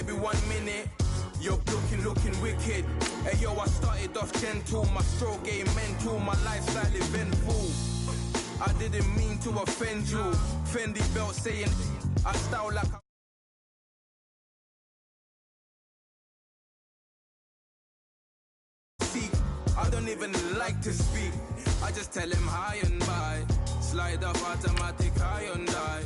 baby, 1 minute. You're looking wicked. Hey yo, I started off gentle, my stroke game mental, my lifestyle eventful. I didn't mean to offend you. Fendi belt saying I style like I don't even like to speak. I just tell him hi and bye. Slide up automatic Hyundai.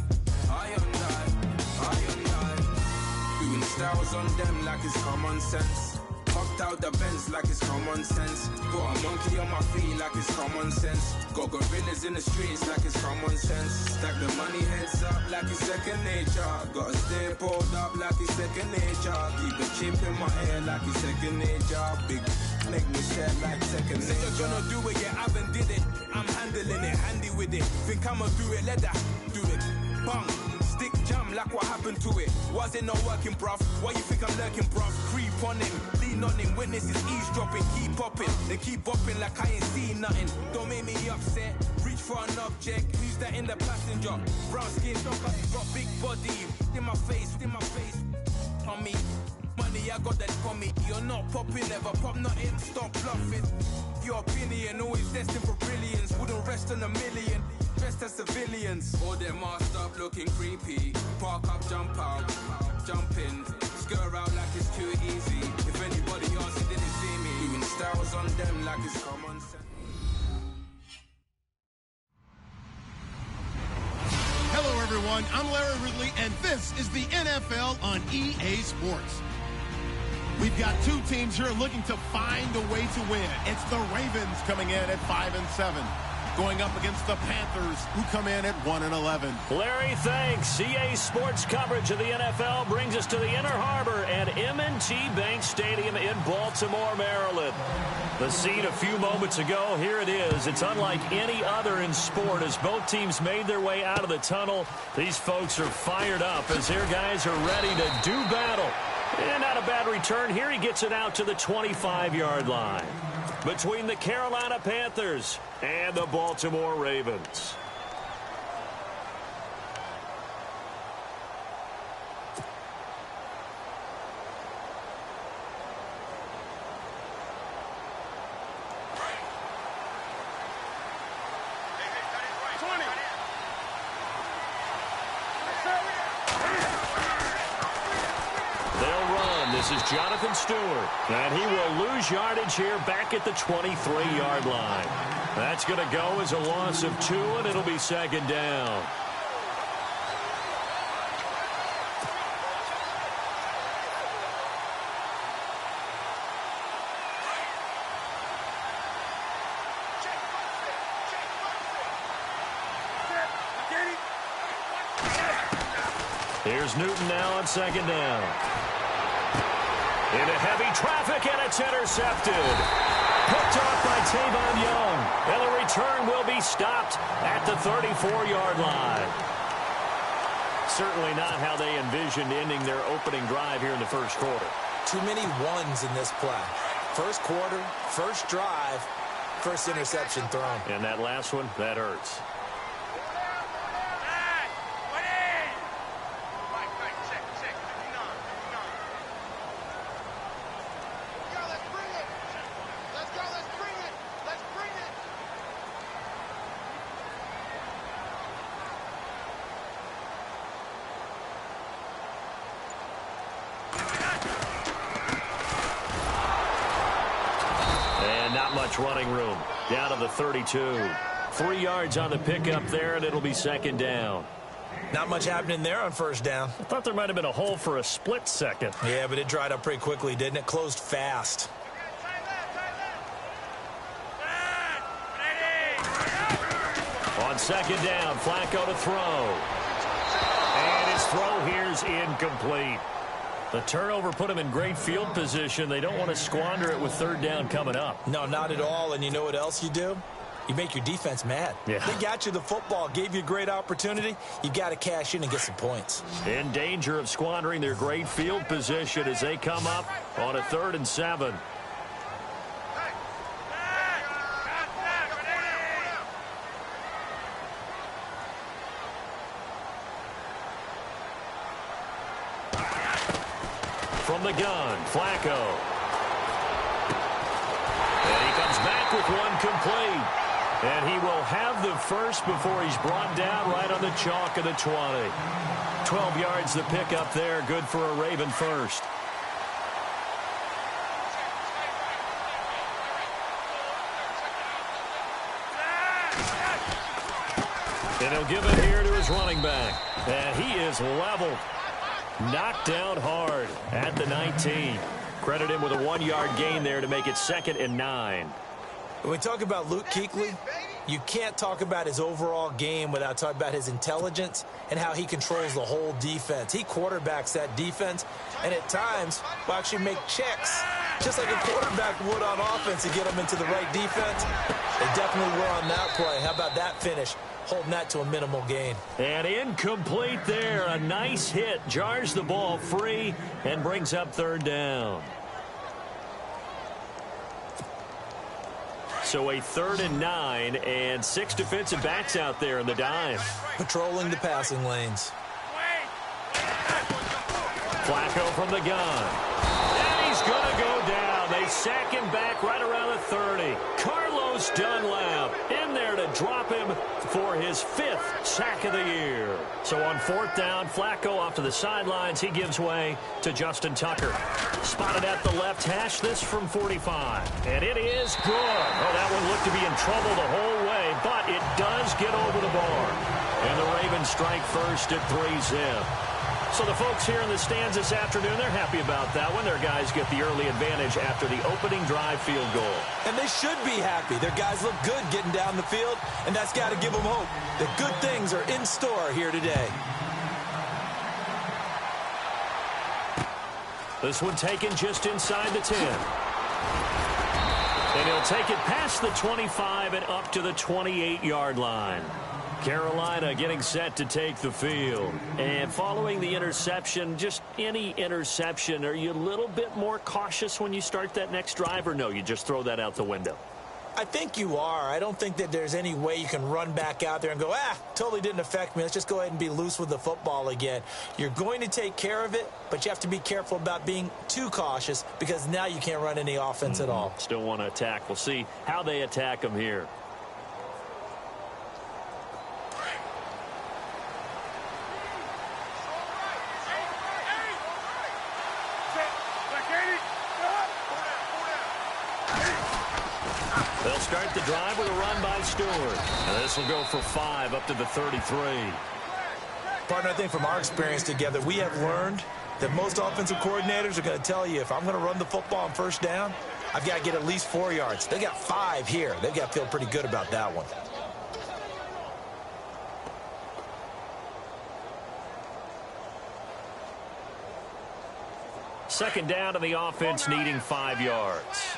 Doing styles on them like it's common sense. Hopped out the Benz like it's common sense. Got a monkey on my feet like it's common sense. Got gorillas in the streets like it's common sense. Stack the money heads up like it's second nature. Gotta stay pulled up like it's second nature. Keep a chip in my hair like it's second nature. Big make me sad like second nature. Say you're gonna do it, yeah, I haven't did it. I'm handling it, handy with it. Think I'ma do it, let that do it. Bang. Stick jam like what happened to it. Was it not working, bruv? Why you think I'm lurking, bruv? Creep on him, lean on him. Witnesses eavesdropping, keep popping. They keep bopping like I ain't seen nothing. Don't make me upset. Reach for an object. Who's that in the passenger? Brown skin, got big body. In my face. On me. Money, I got that for me. You're not popping, never pop nothing. Stop bluffing. Your opinion, always destined for brilliance. Wouldn't rest on a million. Dressed as civilians. All them masked up looking creepy. Park up, jump out, jump in. Skirt out like it's too easy. If anybody else didn't see me. Doing styles on them like it's common sense. Hello everyone, I'm Larry Ridley and this is the NFL on EA Sports. We've got two teams here looking to find a way to win. It's the Ravens coming in at 5-7. Going up against the Panthers, who come in at 1-11. Larry, thanks. EA Sports coverage of the NFL brings us to the Inner Harbor at M&T Bank Stadium in Baltimore, Maryland. The scene a few moments ago, here it is. It's unlike any other in sport as both teams made their way out of the tunnel. These folks are fired up as their guys are ready to do battle. And not a bad return here. He gets it out to the 25-yard line. Between the Carolina Panthers and the Baltimore Ravens. This is Jonathan Stewart, and he will lose yardage here back at the 23-yard line. That's going to go as a loss of 2, and it'll be second down. Here's Newton now on second down. Into heavy traffic, and it's intercepted. Picked off by Tavon Young. And the return will be stopped at the 34-yard line. Certainly not how they envisioned ending their opening drive here in the first quarter. Too many ones in this play. First quarter, first drive, first interception thrown. And that last one, that hurts. Running room down to the 32. 3 yards on the pickup there, and it'll be second down. Not much happening there on first down. I thought there might have been a hole for a split second. Yeah, but it dried up pretty quickly, didn't it? Closed fast. On second down, Flacco to throw. And his throw here's incomplete. The turnover put him in great field position. They don't want to squander it with third down coming up. No, not at all. And you know what else you do? You make your defense mad. Yeah. They got you the football, gave you a great opportunity. You got to cash in and get some points. In danger of squandering their great field position as they come up on a 3rd and 7. from the gun. Flacco. And he comes back with one complete. And he will have the first before he's brought down right on the chalk of the 20. 12 yards the pick up there. Good for a Raven first. And he'll give it here to his running back. And he is leveled. Knocked down hard at the 19. Credit him with a 1-yard gain there to make it 2nd and 9. When we talk about Luke Kuechly, you can't talk about his overall game without talking about his intelligence and how he controls the whole defense. He quarterbacks that defense, and at times will actually make checks, just like a quarterback would on offense to get them into the right defense. They definitely were on that play. How about that finish? Holding that to a minimal gain. And incomplete there. A nice hit. Jars the ball free and brings up 3rd down. So a 3rd and 9 and 6 defensive backs out there in the dime. Patrolling the passing lanes. Flacco from the gun. And he's going to go down. They sack him back right around the 30. Carlos Dunlap in there to drop him for his 5th sack of the year. So on 4th down, Flacco off to the sidelines. He gives way to Justin Tucker. Spotted at the left hash, this from 45. And it is good. Oh, that one looked to be in trouble the whole way, but it does get over the bar. And the Ravens strike first at 3-zip. So the folks here in the stands this afternoon, they're happy about that one. Their guys get the early advantage after the opening drive field goal. And they should be happy. Their guys look good getting down the field, and that's got to give them hope that good things are in store here today. This one taken just inside the 10. And he'll take it past the 25 and up to the 28-yard line. Carolina getting set to take the field. And following the interception, just any interception, are you a little bit more cautious when you start that next drive, or no, you just throw that out the window? I think you are. I don't think that there's any way you can run back out there and go, totally didn't affect me. Let's just go ahead and be loose with the football again. You're going to take care of it, but you have to be careful about being too cautious because now you can't run any offense at all. Still want to attack. We'll see how they attack them here. They'll start the drive with a run by Stewart. And this will go for 5 up to the 33. Partner, I think from our experience together, we have learned that most offensive coordinators are going to tell you if I'm going to run the football on 1st down, I've got to get at least 4 yards. They got 5 here. They've got to feel pretty good about that one. Second down, and the offense needing 5 yards.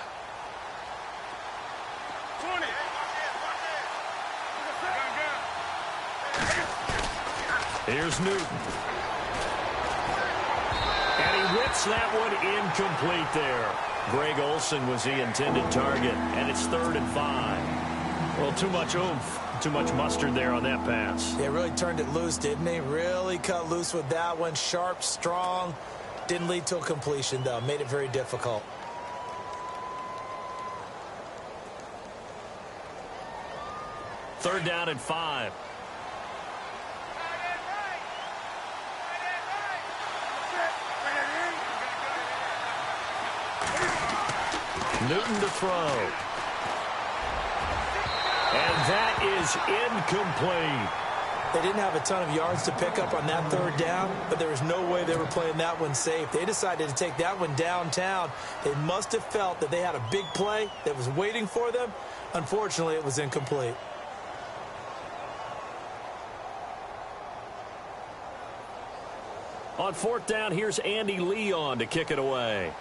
Here's Newton. And he whips that one incomplete there. Greg Olsen was the intended target, and it's 3rd and 5. Well, too much oomph, too much mustard there on that pass. They really turned it loose, didn't they? Really cut loose with that one. Sharp, strong. Didn't lead to a completion, though. Made it very difficult. Third down and 5. Newton to throw. And that is incomplete. They didn't have a ton of yards to pick up on that 3rd down, but there was no way they were playing that one safe. They decided to take that one downtown. They must have felt that they had a big play that was waiting for them. Unfortunately, it was incomplete. On 4th down, here's Andy Leon to kick it away.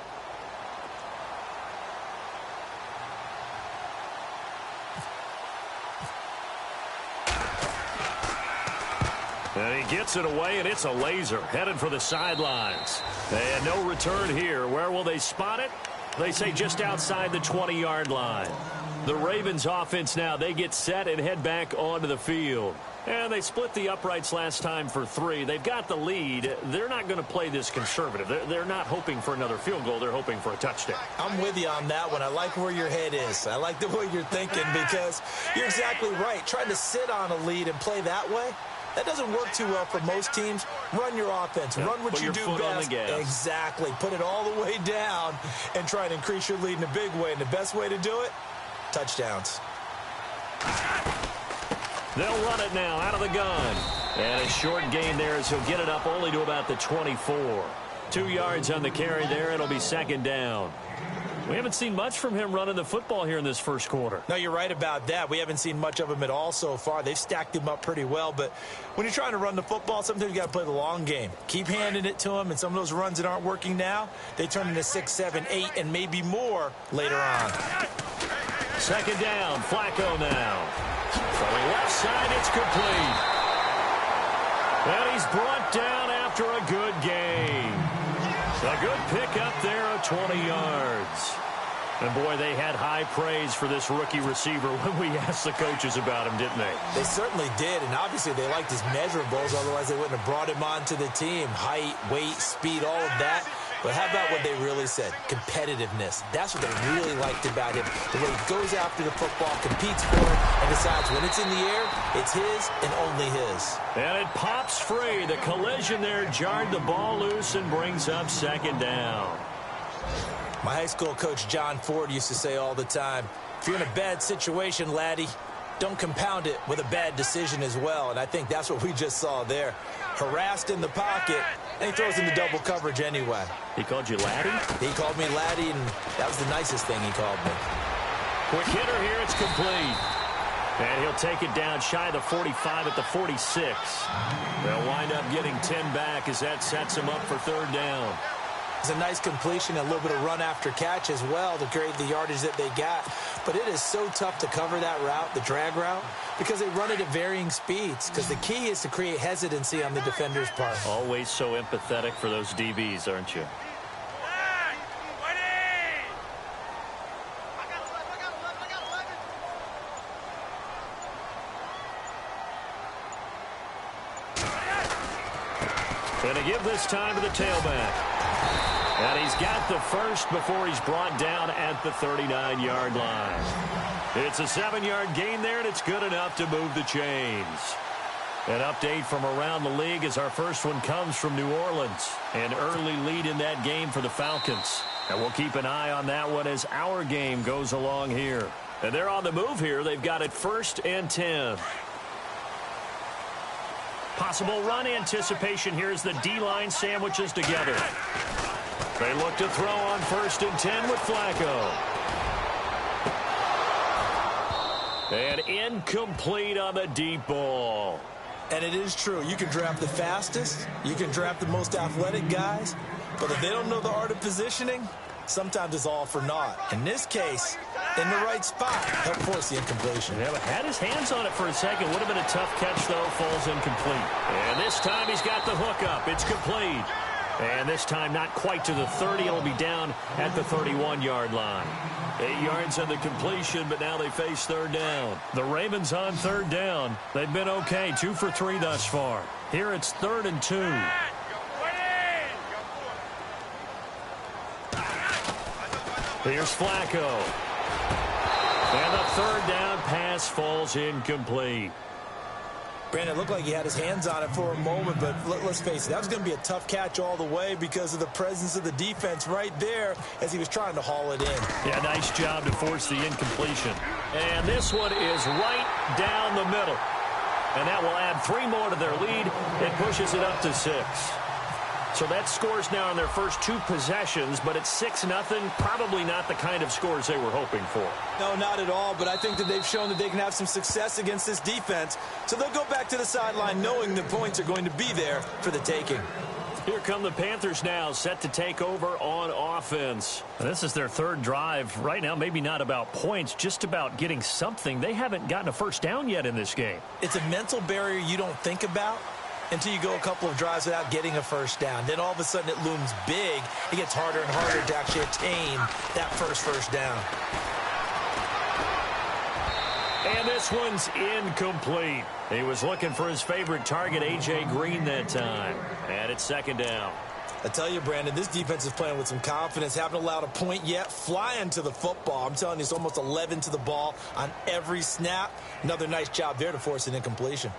And he gets it away, and it's a laser headed for the sidelines. And no return here. Where will they spot it? They say just outside the 20-yard line. The Ravens offense now, they get set and head back onto the field. And they split the uprights last time for 3. They've got the lead. They're not going to play this conservative. They're not hoping for another field goal. They're hoping for a touchdown. I'm with you on that one. I like where your head is. I like the way you're thinking because you're exactly right. Trying to sit on a lead and play that way, that doesn't work too well for most teams. Run your offense. Run what you do best. Exactly. Put it all the way down and try and increase your lead in a big way. And the best way to do it, touchdowns. They'll run it now out of the gun. And a short gain there as he'll get it up only to about the 24. 2 yards on the carry there. It'll be second down. We haven't seen much from him running the football here in this first quarter. No, you're right about that. We haven't seen much of him at all so far. They've stacked him up pretty well. But when you're trying to run the football, sometimes you got to play the long game. Keep handing it to him. And some of those runs that aren't working now, they turn into 6, 7, 8, and maybe more later on. Second down. Flacco now. From the left side, it's complete. And he's brought down after a good gain. A good pickup there of 20 yards. And, boy, they had high praise for this rookie receiver when we asked the coaches about him, didn't they? They certainly did, and obviously they liked his measurables. Otherwise, they wouldn't have brought him onto the team. Height, weight, speed, all of that. But how about what they really said? Competitiveness. That's what they really liked about him. The way he goes after the football, competes for it, and decides when it's in the air, it's his and only his. And it pops free. The collision there jarred the ball loose and brings up second down. My high school coach, John Ford, used to say all the time, if you're in a bad situation, laddie, don't compound it with a bad decision as well. And I think that's what we just saw there. Harassed in the pocket, and he throws into double coverage anyway. He called you laddie? He called me laddie, and that was the nicest thing he called me. Quick hitter here, it's complete. And he'll take it down shy of the 45 at the 46. They'll wind up getting 10 back as that sets him up for third down. It's a nice completion, a little bit of run after catch as well to create the yardage that they got. But it is so tough to cover that route, the drag route, because they run it at varying speeds. Because the key is to create hesitancy on the defender's part. Always so empathetic for those DBs, aren't you? And to give this time to the tailback. And he's got the first before he's brought down at the 39-yard line. It's a 7-yard gain there, and it's good enough to move the chains. An update from around the league as our first one comes from New Orleans. An early lead in that game for the Falcons. And we'll keep an eye on that one as our game goes along here. And they're on the move here. They've got it 1st and 10. Possible run anticipation here as the D-line sandwiches together. They look to throw on 1st and 10 with Flacco. And incomplete on the deep ball. And it is true. You can draft the fastest. You can draft the most athletic guys. But if they don't know the art of positioning, sometimes it's all for naught. In this case, in the right spot, help force the incompletion. Yeah, but had his hands on it for a second. Would have been a tough catch, though. Falls incomplete. And this time he's got the hook up. It's complete. And this time not quite to the 30. It'll be down at the 31-yard line. 8 yards on the completion, but now they face third down. The Ravens on third down. They've been okay, 2 for 3 thus far. Here it's 3rd and 2. Here's Flacco. And the third down pass falls incomplete. Brandon, it looked like he had his hands on it for a moment, but let's face it, that was going to be a tough catch all the way because of the presence of the defense right there as he was trying to haul it in. Yeah, nice job to force the incompletion. And this one is right down the middle. And that will add 3 more to their lead. It pushes it up to 6. So that scores now in their first 2 possessions, but it's 6-0. Probably not the kind of scores they were hoping for. No, not at all, but I think that they've shown that they can have some success against this defense. So they'll go back to the sideline knowing the points are going to be there for the taking. Here come the Panthers now, set to take over on offense. And this is their 3rd drive. Right now, maybe not about points, just about getting something. They haven't gotten a first down yet in this game. It's a mental barrier you don't think about until you go a couple of drives without getting a first down. Then all of a sudden it looms big. It gets harder and harder to actually attain that first down. And And this one's incomplete. He was looking for his favorite target, A.J. Green, that time. And it's second down. I tell you, Brandon, this defense is playing with some confidence. Haven't allowed a point yet. Flying to the football. I'm telling you, it's almost 11 to the ball on every snap. Another nice job there to force an incompletion.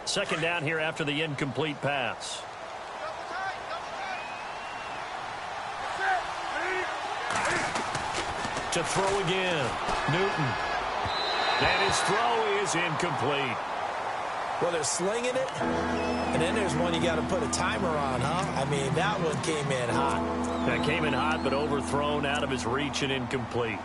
Second down here after the incomplete pass. To throw again. Newton. And his throw is incomplete. Well, they're slinging it, and then there's one you got to put a timer on, huh? I mean, that one came in hot. That came in hot, but overthrown, out of his reach, and incomplete.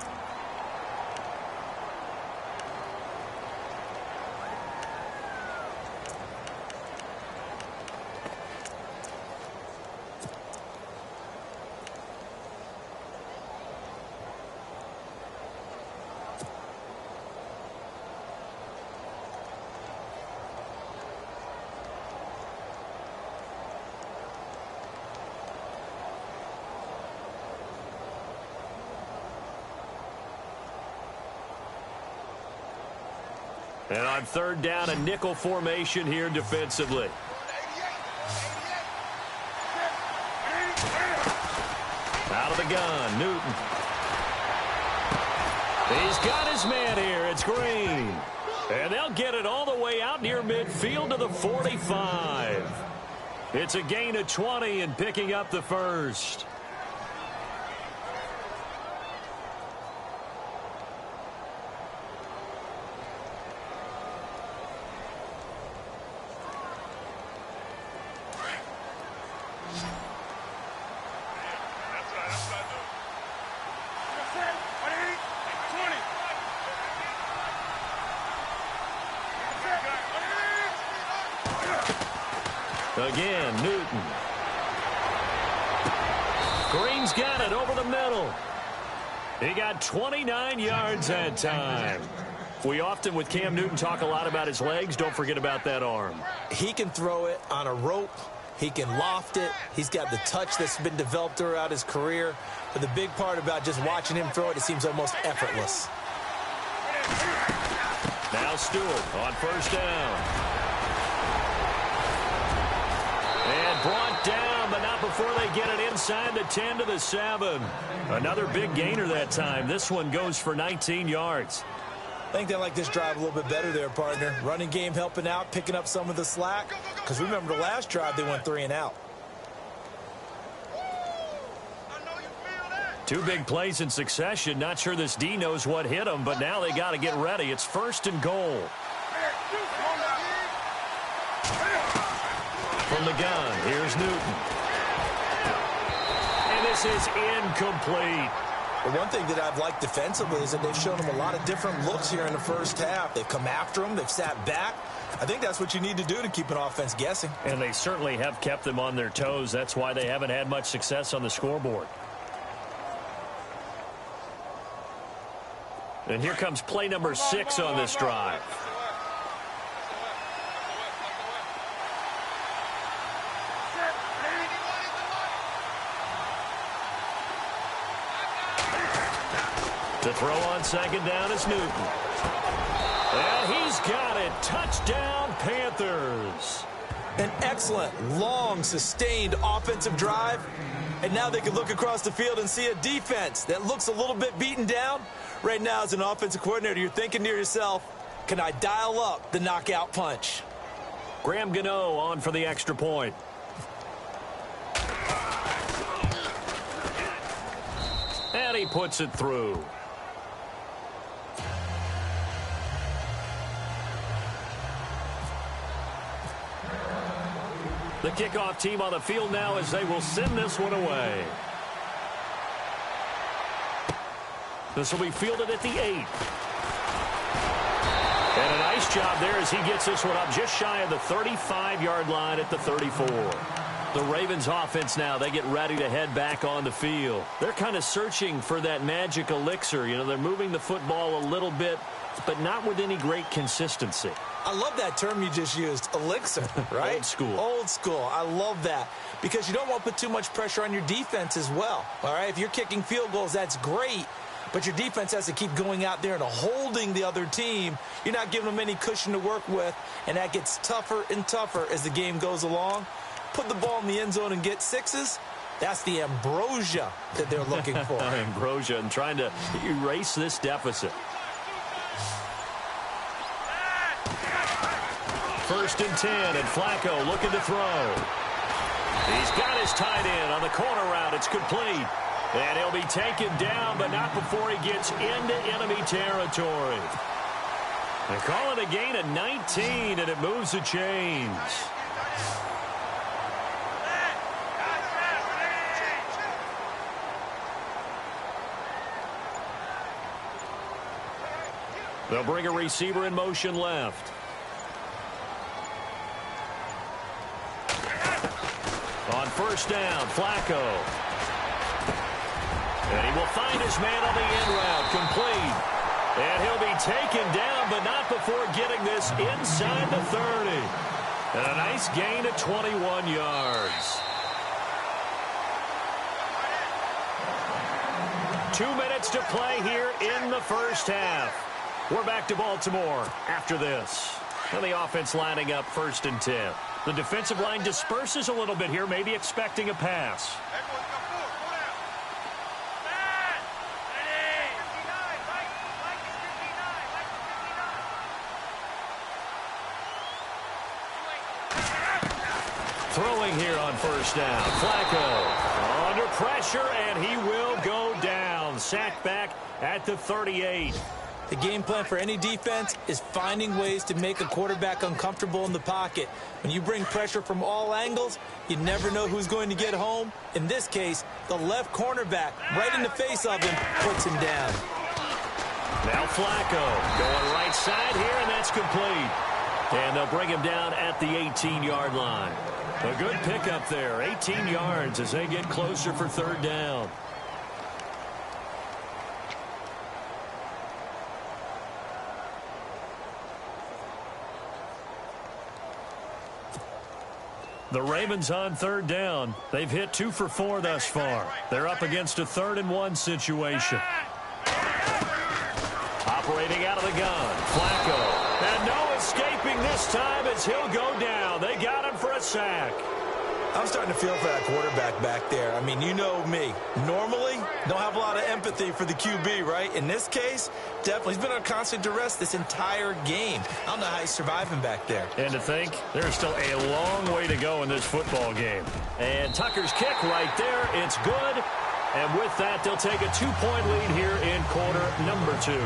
And on third down, a nickel formation here defensively. Out of the gun, Newton. He's got his man here. It's Green. And they'll get it all the way out near midfield to the 45. It's a gain of 20 and picking up the first. Again, Newton. Green's got it over the middle. He got 29 yards that time. We often, with Cam Newton, talk a lot about his legs. Don't forget about that arm. He can throw it on a rope. He can loft it. He's got the touch that's been developed throughout his career. But the big part about just watching him throw it, it seems almost effortless. Now Stewart on first down. And brought down, but not before they get it inside the 10 to the 7. Another big gainer that time. This one goes for 19 yards. I think they like this drive a little bit better there, partner. Running game helping out, picking up some of the slack. Because remember the last drive, they went 3 and out. Two big plays in succession. Not sure this D knows what hit him, but now they got to get ready. It's first and goal. From the gun, here's Newton. And this is incomplete. The one thing that I've liked defensively is that they've shown them a lot of different looks here in the first half. They've come after them. They've sat back. I think that's what you need to do to keep an offense guessing. And they certainly have kept them on their toes. That's why they haven't had much success on the scoreboard. And here comes play number 6 on this drive. To throw on second down is Newton. And he's got it. Touchdown, Panthers. An excellent, long, sustained offensive drive. And now they can look across the field and see a defense that looks a little bit beaten down. Right now, as an offensive coordinator, you're thinking to yourself, can I dial up the knockout punch? Graham Gano on for the extra point. And he puts it through. The kickoff team on the field now as they will send this one away. This will be fielded at the 8. And a nice job there as he gets this one up just shy of the 35-yard line at the 34. The Ravens offense now, they get ready to head back on the field. They're kind of searching for that magic elixir. You know, they're moving the football a little bit, but not with any great consistency. I love that term you just used, elixir, right? Old school. Old school. I love that because you don't want to put too much pressure on your defense as well, all right? If you're kicking field goals, that's great, but your defense has to keep going out there and holding the other team. You're not giving them any cushion to work with, and that gets tougher and tougher as the game goes along. Put the ball in the end zone and get sixes. That's the ambrosia that they're looking for. Ambrosia, and trying to erase this deficit. First and 10, and Flacco looking to throw. He's got his tight end on the corner route. It's complete. And he'll be taken down, but not before he gets into enemy territory. They call it a gain of 19, and it moves the chains. They'll bring a receiver in motion left. On first down, Flacco. And he will find his man on the end route, complete. And he'll be taken down, but not before getting this inside the 30. And a nice gain of 21 yards. 2 minutes to play here in the first half. We're back to Baltimore after this. And the offense lining up first and 10. The defensive line disperses a little bit here, maybe expecting a pass. Throwing here on first down. Flacco under pressure, and he will go down. Sacked back at the 38. The game plan for any defense is finding ways to make a quarterback uncomfortable in the pocket. When you bring pressure from all angles, you never know who's going to get home. In this case, the left cornerback, right in the face of him, puts him down. Now Flacco going right side here, and that's complete. And they'll bring him down at the 18-yard line. A good pickup there, 18 yards as they get closer for third down. The Ravens on third down. They've hit 2 for 4 thus far. They're up against a 3rd-and-1 situation. Operating out of the gun, Flacco. And no escaping this time as he'll go down. They got him for a sack. I'm starting to feel for that quarterback back there. I mean, you know me. Normally, don't have a lot of empathy for the QB, right? In this case, definitely. He's been on constant duress this entire game. I don't know how he's surviving back there. And to think, there's still a long way to go in this football game. And Tucker's kick right there. It's good. And with that, they'll take a 2-point lead here in quarter number 2.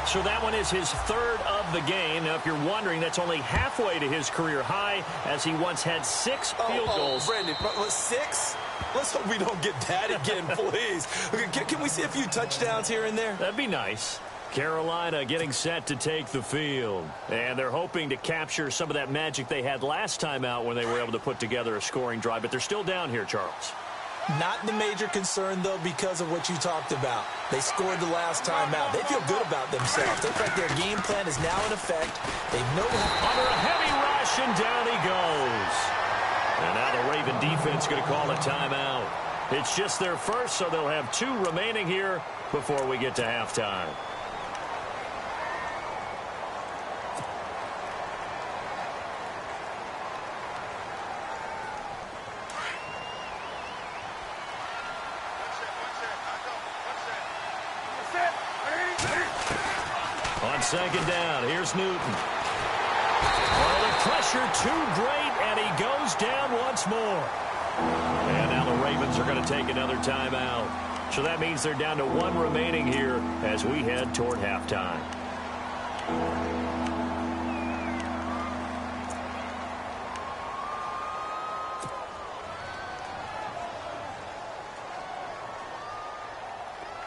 So that one is his 3rd of the game. Now, if you're wondering, that's only halfway to his career high, as he once had 6 field goals. Brandon, 6? Let's hope we don't get that again, please. Okay, can we see a few touchdowns here and there? That'd be nice. Carolina getting set to take the field. And they're hoping to capture some of that magic they had last time out when they were able to put together a scoring drive. But they're still down here, Charles. Not the major concern, though, because of what you talked about. They scored the last time out. They feel good about themselves. Looks like their game plan is now in effect. They know under a heavy rush, and down he goes. And now the Raven defense going to call a timeout. It's just their first, so they'll have 2 remaining here before we get to halftime. On second down, here's Newton. Oh, the pressure too great, and he goes down once more. And now the Ravens are going to take another timeout. So that means they're down to 1 remaining here as we head toward halftime.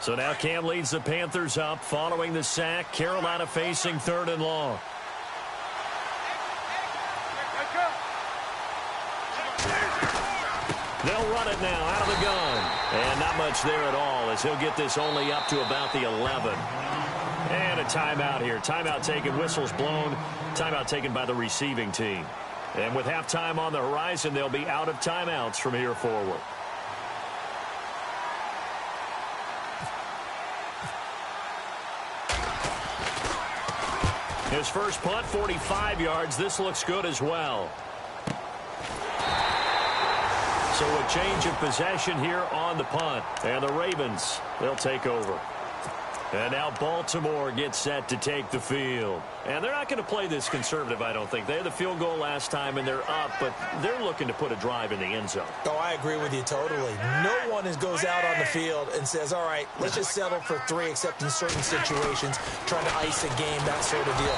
So now Cam leads the Panthers up following the sack. Carolina facing 3rd and long. They'll run it now out of the gun. And not much there at all as he'll get this only up to about the 11. And a timeout here. Timeout taken, whistles blown. Timeout taken by the receiving team. And with halftime on the horizon, they'll be out of timeouts from here forward. His first punt, 45 yards. This looks good as well. So a change of possession here on the punt. And the Ravens, they'll take over. And now Baltimore gets set to take the field. And they're not going to play this conservative, I don't think. They had the field goal last time, and they're up, but they're looking to put a drive in the end zone. Oh, I agree with you totally. No one goes out on the field and says, all right, let's just settle for 3, except in certain situations, trying to ice a game, that sort of deal.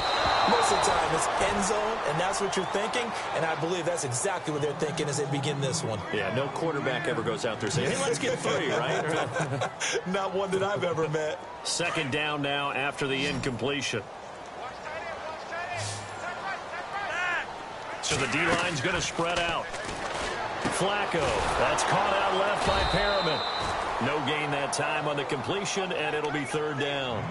Most of the time, it's end zone, and that's what you're thinking, and I believe that's exactly what they're thinking as they begin this one. Yeah, no quarterback ever goes out there saying, hey, let's get 3, right? Not one that I've ever met. Second down now after the incompletion. So the D-line's going to spread out. Flacco, that's caught out left by Perriman. No gain that time on the completion, and it'll be third down.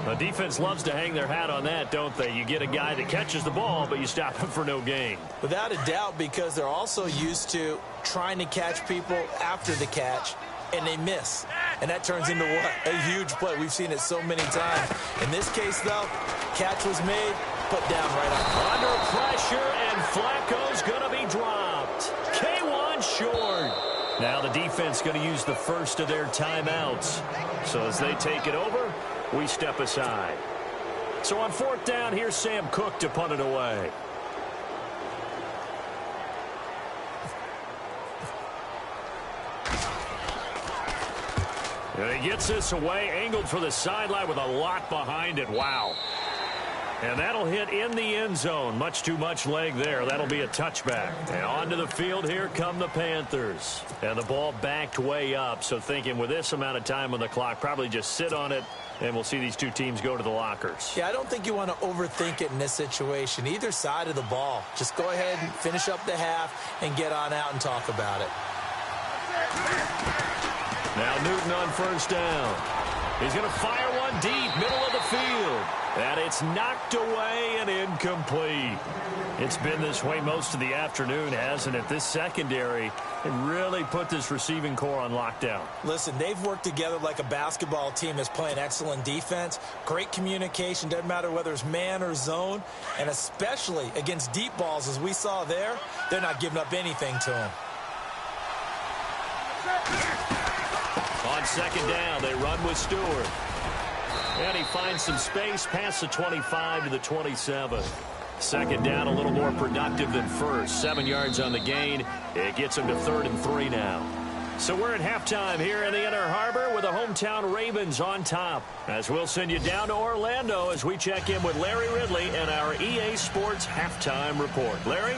The defense loves to hang their hat on that, don't they? You get a guy that catches the ball, but you stop him for no gain. Without a doubt, because they're also used to trying to catch people after the catch, and they miss. And that turns into what? A huge play. We've seen it so many times. In this case, though, catch was made, put down right on. Under pressure, and Flacco's going to be dropped. K1 short. Now the defense going to use the first of their timeouts. So as they take it over, we step aside. So on fourth down, here's Sam Cook to punt it away. And he gets this away, angled for the sideline with a lot behind it. Wow. And that'll hit in the end zone. Much too much leg there. That'll be a touchback. And onto the field, here come the Panthers. And the ball backed way up. So thinking with this amount of time on the clock, probably just sit on it, and we'll see these two teams go to the lockers. Yeah, I don't think you want to overthink it in this situation. Either side of the ball. Just go ahead and finish up the half and get on out and talk about it. Now Newton on first down. He's going to fire one deep, middle of the field. And it's knocked away and incomplete. It's been this way most of the afternoon, hasn't it? This secondary, it really put this receiving core on lockdown. Listen, they've worked together like a basketball team that's playing excellent defense. Great communication, doesn't matter whether it's man or zone. And especially against deep balls, as we saw there, they're not giving up anything to them. On second down, they run with Stewart. And he finds some space past the 25 to the 27. Second down, a little more productive than first. 7 yards on the gain. It gets him to 3rd and 3 now. So we're at halftime here in the Inner Harbor with the hometown Ravens on top. As we'll send you down to Orlando as we check in with Larry Ridley and our EA Sports halftime report. Larry?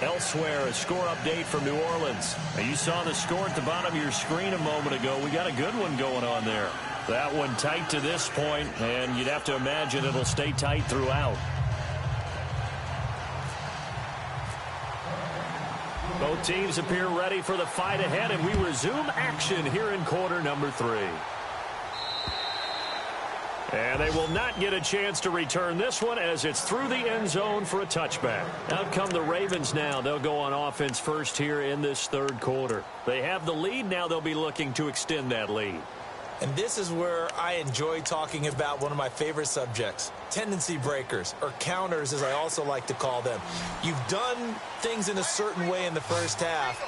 Elsewhere, a score update from New Orleans. Now, you saw the score at the bottom of your screen a moment ago. We got a good one going on there. That one tight to this point, and you'd have to imagine it'll stay tight throughout. Both teams appear ready for the fight ahead, and we resume action here in quarter number 3. And they will not get a chance to return this one as it's through the end zone for a touchback. Out come the Ravens now. They'll go on offense first here in this third quarter. They have the lead. Now they'll be looking to extend that lead. And this is where I enjoy talking about one of my favorite subjects, tendency breakers, or counters as I also like to call them. You've done things in a certain way in the first half,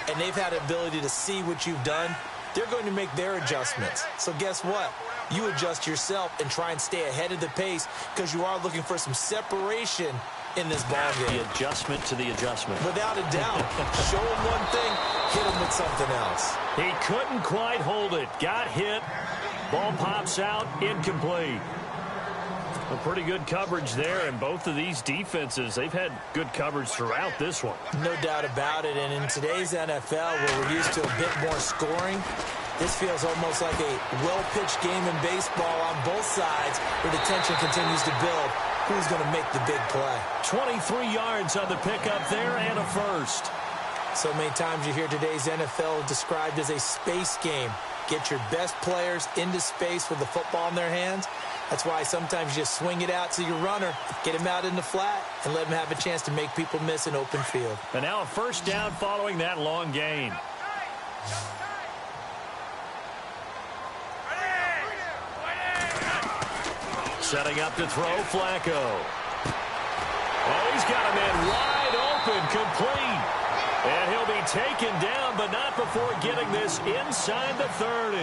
and they've had the ability to see what you've done. They're going to make their adjustments. So guess what? You adjust yourself and try and stay ahead of the pace because you are looking for some separation in this ball game. The adjustment to the adjustment. Without a doubt. Show him one thing, hit him with something else. He couldn't quite hold it. Got hit. Ball pops out. Incomplete. A pretty good coverage there, and both of these defenses, they've had good coverage throughout this one. No doubt about it, and in today's NFL, where we're used to a bit more scoring, this feels almost like a well-pitched game in baseball on both sides where the tension continues to build. Who's going to make the big play? 23 yards on the pickup there and a first. So many times you hear today's NFL described as a space game. Get your best players into space with the football in their hands. That's why sometimes you just swing it out to your runner, get him out in the flat, and let him have a chance to make people miss an open field. And now a first down following that long gain. Setting up to throw, Flacco. Oh, he's got a man wide open, complete. And he'll be taken down, but not before getting this inside the 30.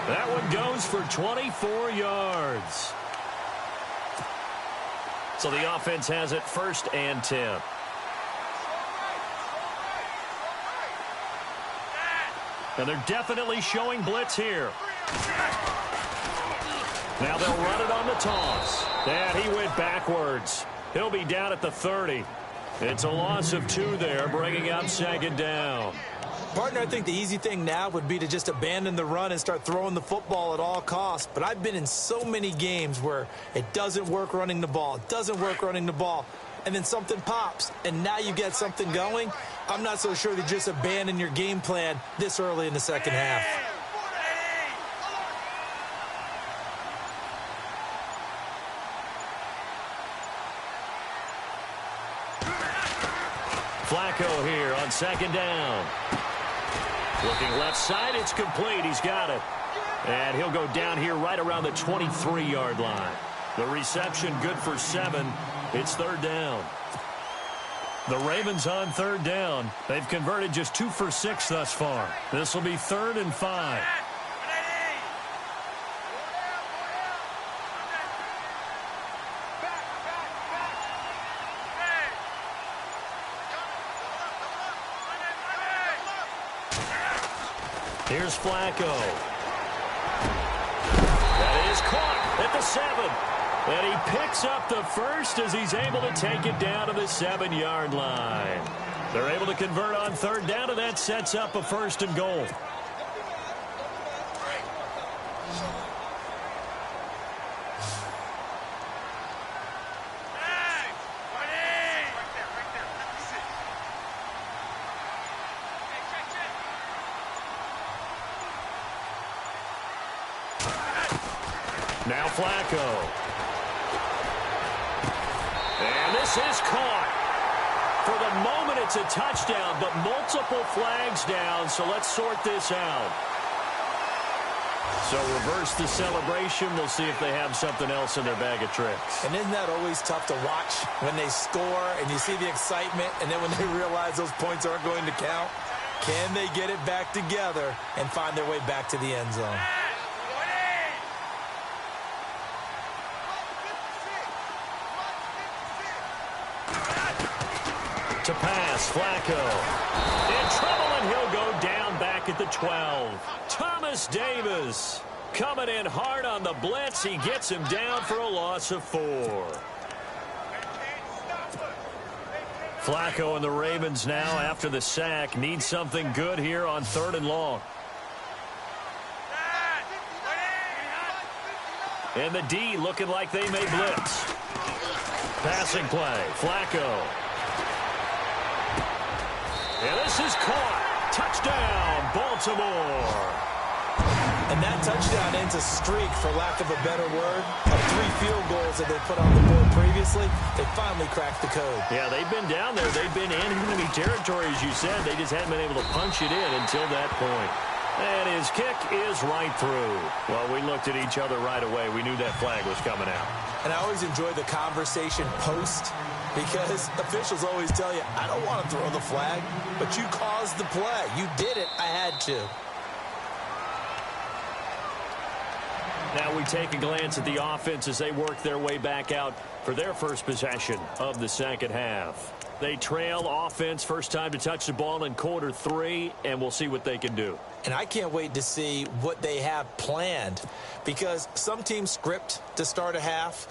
That one goes for 24 yards. So the offense has it 1st and 10. And they're definitely showing blitz here. Now they'll run it on the toss. And he went backwards. He'll be down at the 30. It's a loss of 2 there, bringing up 2nd down. Partner, I think the easy thing now would be to just abandon the run and start throwing the football at all costs. But I've been in so many games where it doesn't work running the ball. It doesn't work running the ball. And then something pops, and now you get something going. I'm not so sure that just abandon your game plan this early in the second half. Flacco here on 2nd down. Looking left side, it's complete. He's got it. And he'll go down here right around the 23-yard line. The reception good for 7. It's 3rd down. The Ravens on 3rd down. They've converted just 2 for 6 thus far. This will be 3rd and 5. Here's Flacco. That is caught at the 7. And he picks up the 1st as he's able to take it down to the 7-yard line. They're able to convert on 3rd down, and that sets up a 1st and goal. Now Flacco. And this is caught. For the moment, it's a touchdown, but multiple flags down, so let's sort this out. So reverse the celebration. We'll see if they have something else in their bag of tricks. And isn't that always tough to watch when they score and you see the excitement, and then when they realize those points aren't going to count? Can they get it back together and find their way back to the end zone? To pass, Flacco. In trouble, and he'll go down back at the 12. Thomas Davis coming in hard on the blitz. He gets him down for a loss of 4. Flacco and the Ravens now, after the sack, need something good here on 3rd and long. And the D looking like they may blitz. Passing play, Flacco. And this is caught. Touchdown, Baltimore. And that touchdown ends a streak, for lack of a better word, of 3 field goals that they put on the board previously. They finally cracked the code. Yeah, they've been down there. They've been in enemy territory, as you said. They just haven't been able to punch it in until that point. And his kick is right through. Well, we looked at each other right away. We knew that flag was coming out. And I always enjoy the conversation post, because officials always tell you, I don't want to throw the flag, but you caused the play. You did it. I had to. Now we take a glance at the offense as they work their way back out for their first possession of the second half. They trail offense, first time to touch the ball in quarter 3, and we'll see what they can do. And I can't wait to see what they have planned, because some teams script to start a half.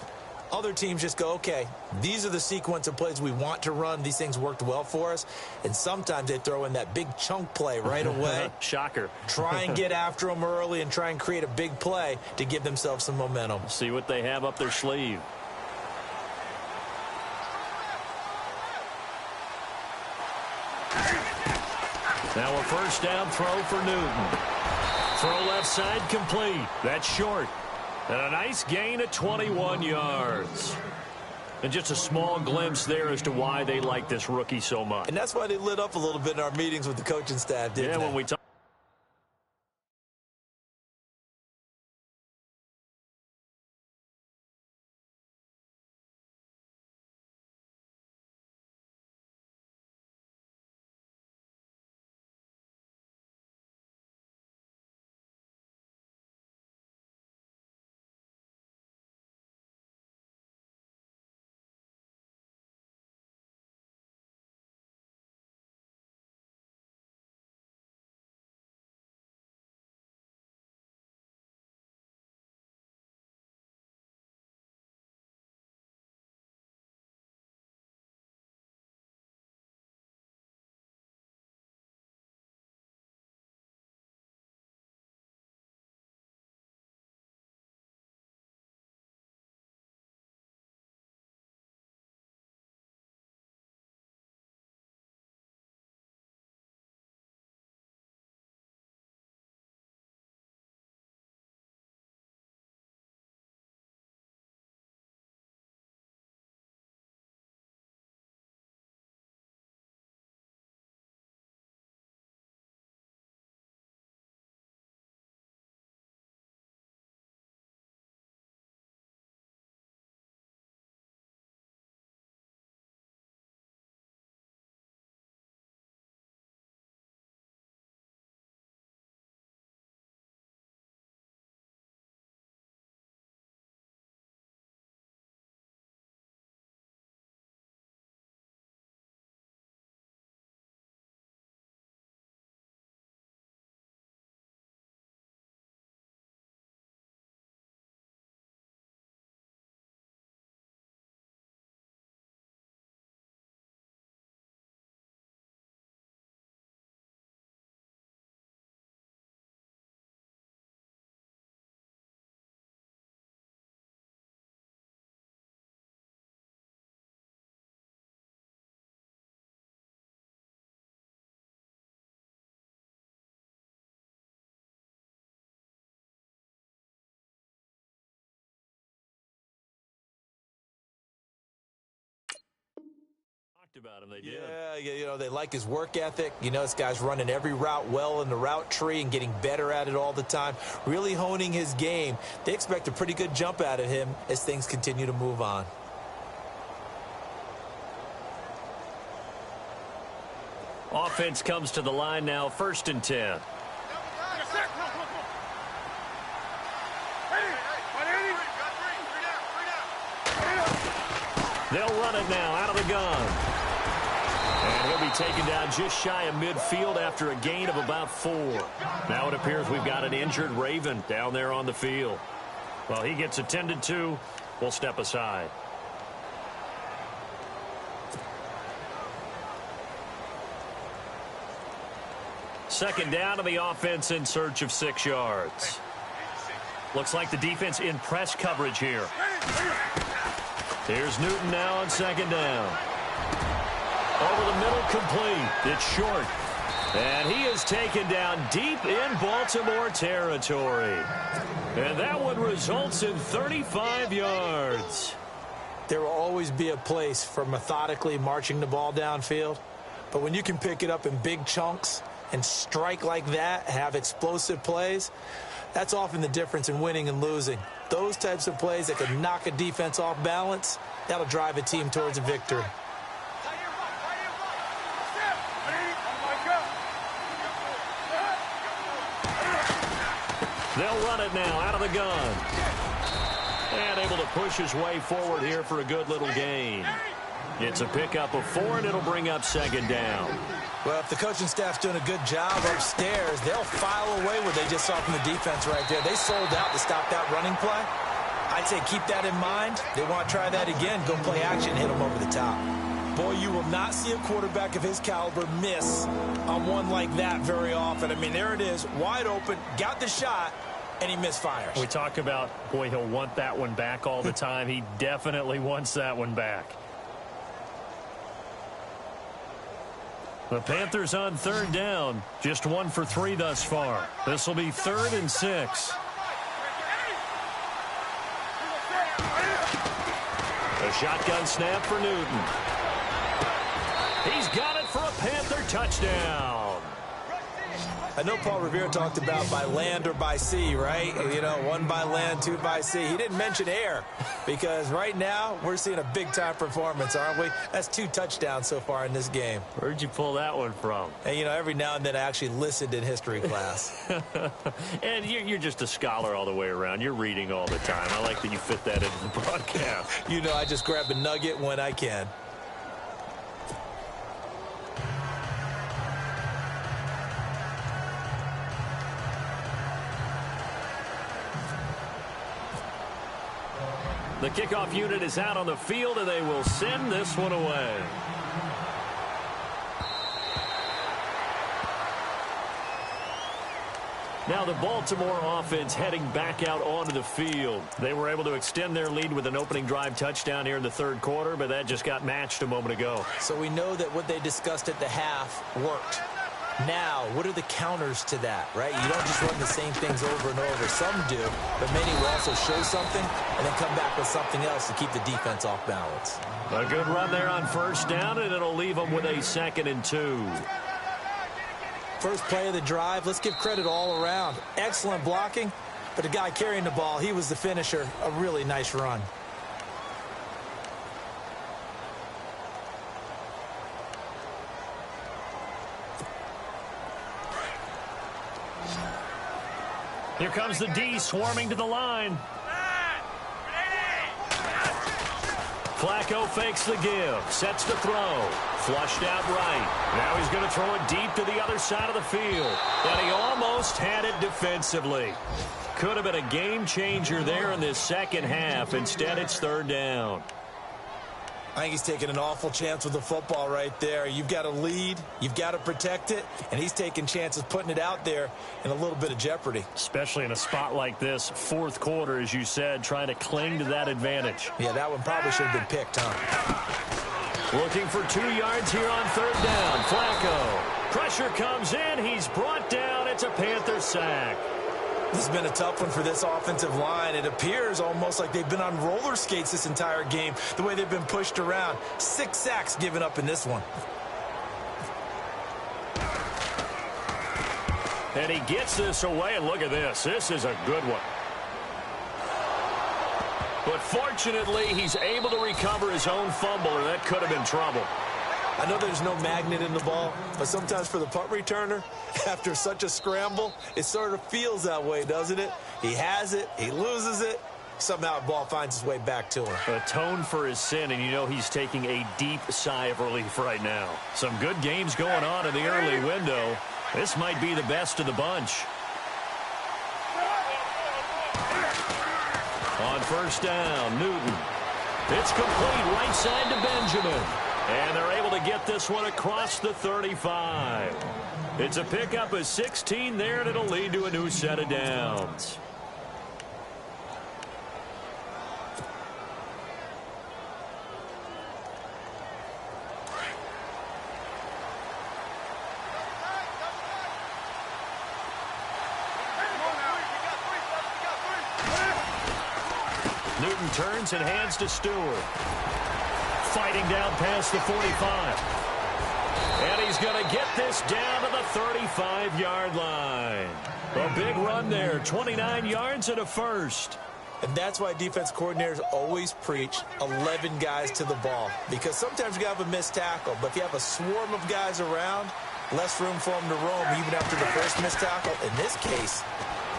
Other teams just go, okay, these are the sequence of plays we want to run. These things worked well for us. And sometimes they throw in that big chunk play right away. Shocker. Try and get after them early and try and create a big play to give themselves some momentum. See what they have up their sleeve. Now a first down throw for Newton. Throw left side complete. That's short. And a nice gain of 21 yards. And just a small glimpse there as to why they like this rookie so much. And that's why they lit up a little bit in our meetings with the coaching staff, didn't they? Yeah, when we talk. talked about him. They did. Yeah, you know, they like his work ethic. You know, this guy's running every route well in the route tree and getting better at it all the time, really honing his game. They expect a pretty good jump out of him as things continue to move on. Offense comes to the line now, 1st and 10. They'll run it now out of the gun. And he'll be taken down just shy of midfield after a gain of about 4. Now it appears we've got an injured Raven down there on the field. Well, he gets attended to. We'll step aside. Second down to the offense in search of 6 yards. Looks like the defense in press coverage here. Here's Newton now on 2nd down. Over the middle, complete. It's short. And he is taken down deep in Baltimore territory. And that one results in 35 yards. There will always be a place for methodically marching the ball downfield. But when you can pick it up in big chunks and strike like that, have explosive plays, that's often the difference in winning and losing. Those types of plays that can knock a defense off balance, that'll drive a team towards a victory. They'll run it now out of the gun. And able to push his way forward here for a good little gain. It's a pickup of 4, and it'll bring up 2nd down. Well, if the coaching staff's doing a good job upstairs, they'll file away what they just saw from the defense right there. They sold out to stop that running play. I'd say keep that in mind. They want to try that again, go play action, hit them over the top. Boy, you will not see a quarterback of his caliber miss on one like that very often. I mean, there it is, wide open, got the shot, and he misfires. We talk about, boy, he'll want that one back all the time. He definitely wants that one back. The Panthers on 3rd down, just 1 for 3 thus far. This will be 3rd and 6. A shotgun snap for Newton. He's got it for a Panther touchdown. I know Paul Revere talked about by land or by sea, right? You know, 1 by land, 2 by sea. He didn't mention air because right now we're seeing a big-time performance, aren't we? That's 2 touchdowns so far in this game. Where'd you pull that one from? And, you know, every now and then I actually listened in history class. And you're just a scholar all the way around. You're reading all the time. I like that you fit that into the broadcast. You know, I just grab a nugget when I can. The kickoff unit is out on the field, and they will send this one away. Now the Baltimore offense heading back out onto the field. They were able to extend their lead with an opening drive touchdown here in the 3rd quarter, but that just got matched a moment ago. So we know that what they discussed at the half worked. Now, what are the counters to that, right? You don't just run the same things over and over. Some do, but many will also show something and then come back with something else to keep the defense off balance. A good run there on 1st down, and it'll leave them with a 2nd and 2. First play of the drive, let's give credit all around. Excellent blocking, but the guy carrying the ball, he was the finisher. A really nice run. Here comes the D swarming to the line. Flacco fakes the give, sets the throw, flushed out right. Now he's going to throw it deep to the other side of the field. And he almost had it defensively. Could have been a game changer there in this 2nd half. Instead, it's 3rd down. I think he's taking an awful chance with the football right there. You've got to lead, you've got to protect it, and he's taking chances putting it out there in a little bit of jeopardy. Especially in a spot like this, 4th quarter, as you said, trying to cling to that advantage. Yeah, that one probably should have been picked, huh? Looking for 2 yards here on 3rd down. Flacco. Pressure comes in. He's brought down. It's a Panther sack. This has been a tough one for this offensive line. It appears almost like they've been on roller skates this entire game, the way they've been pushed around. 6 sacks given up in this one. And he gets this away, and look at this. This is a good one. But fortunately, he's able to recover his own fumble, or that could have been trouble. I know there's no magnet in the ball, but sometimes for the punt returner, after such a scramble, it sort of feels that way, doesn't it? He has it, he loses it, somehow the ball finds its way back to him. Atone for his sin, and you know he's taking a deep sigh of relief right now. Some good games going on in the early window. This might be the best of the bunch. On first down, Newton. It's complete right side to Benjamin. And they're able to get this one across the 35. It's a pickup of 16 there, and it'll lead to a new set of downs. Newton turns and hands to Stewart. Fighting down past the 45. And he's going to get this down to the 35-yard line. A big run there, 29 yards and a first. And that's why defense coordinators always preach 11 guys to the ball. Because sometimes you have a missed tackle, but if you have a swarm of guys around, less room for them to roam even after the first missed tackle. In this case,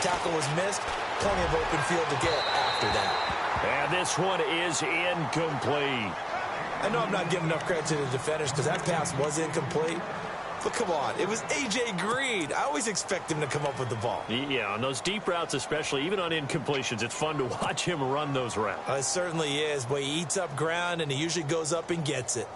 tackle was missed, plenty of open field to get after that. And this one is incomplete. I know I'm not giving enough credit to the defenders because that pass was incomplete. But come on, it was A.J. Green. I always expect him to come up with the ball. Yeah, on those deep routes especially, even on incompletions, it's fun to watch him run those routes. It certainly is, but he eats up ground and he usually goes up and gets it.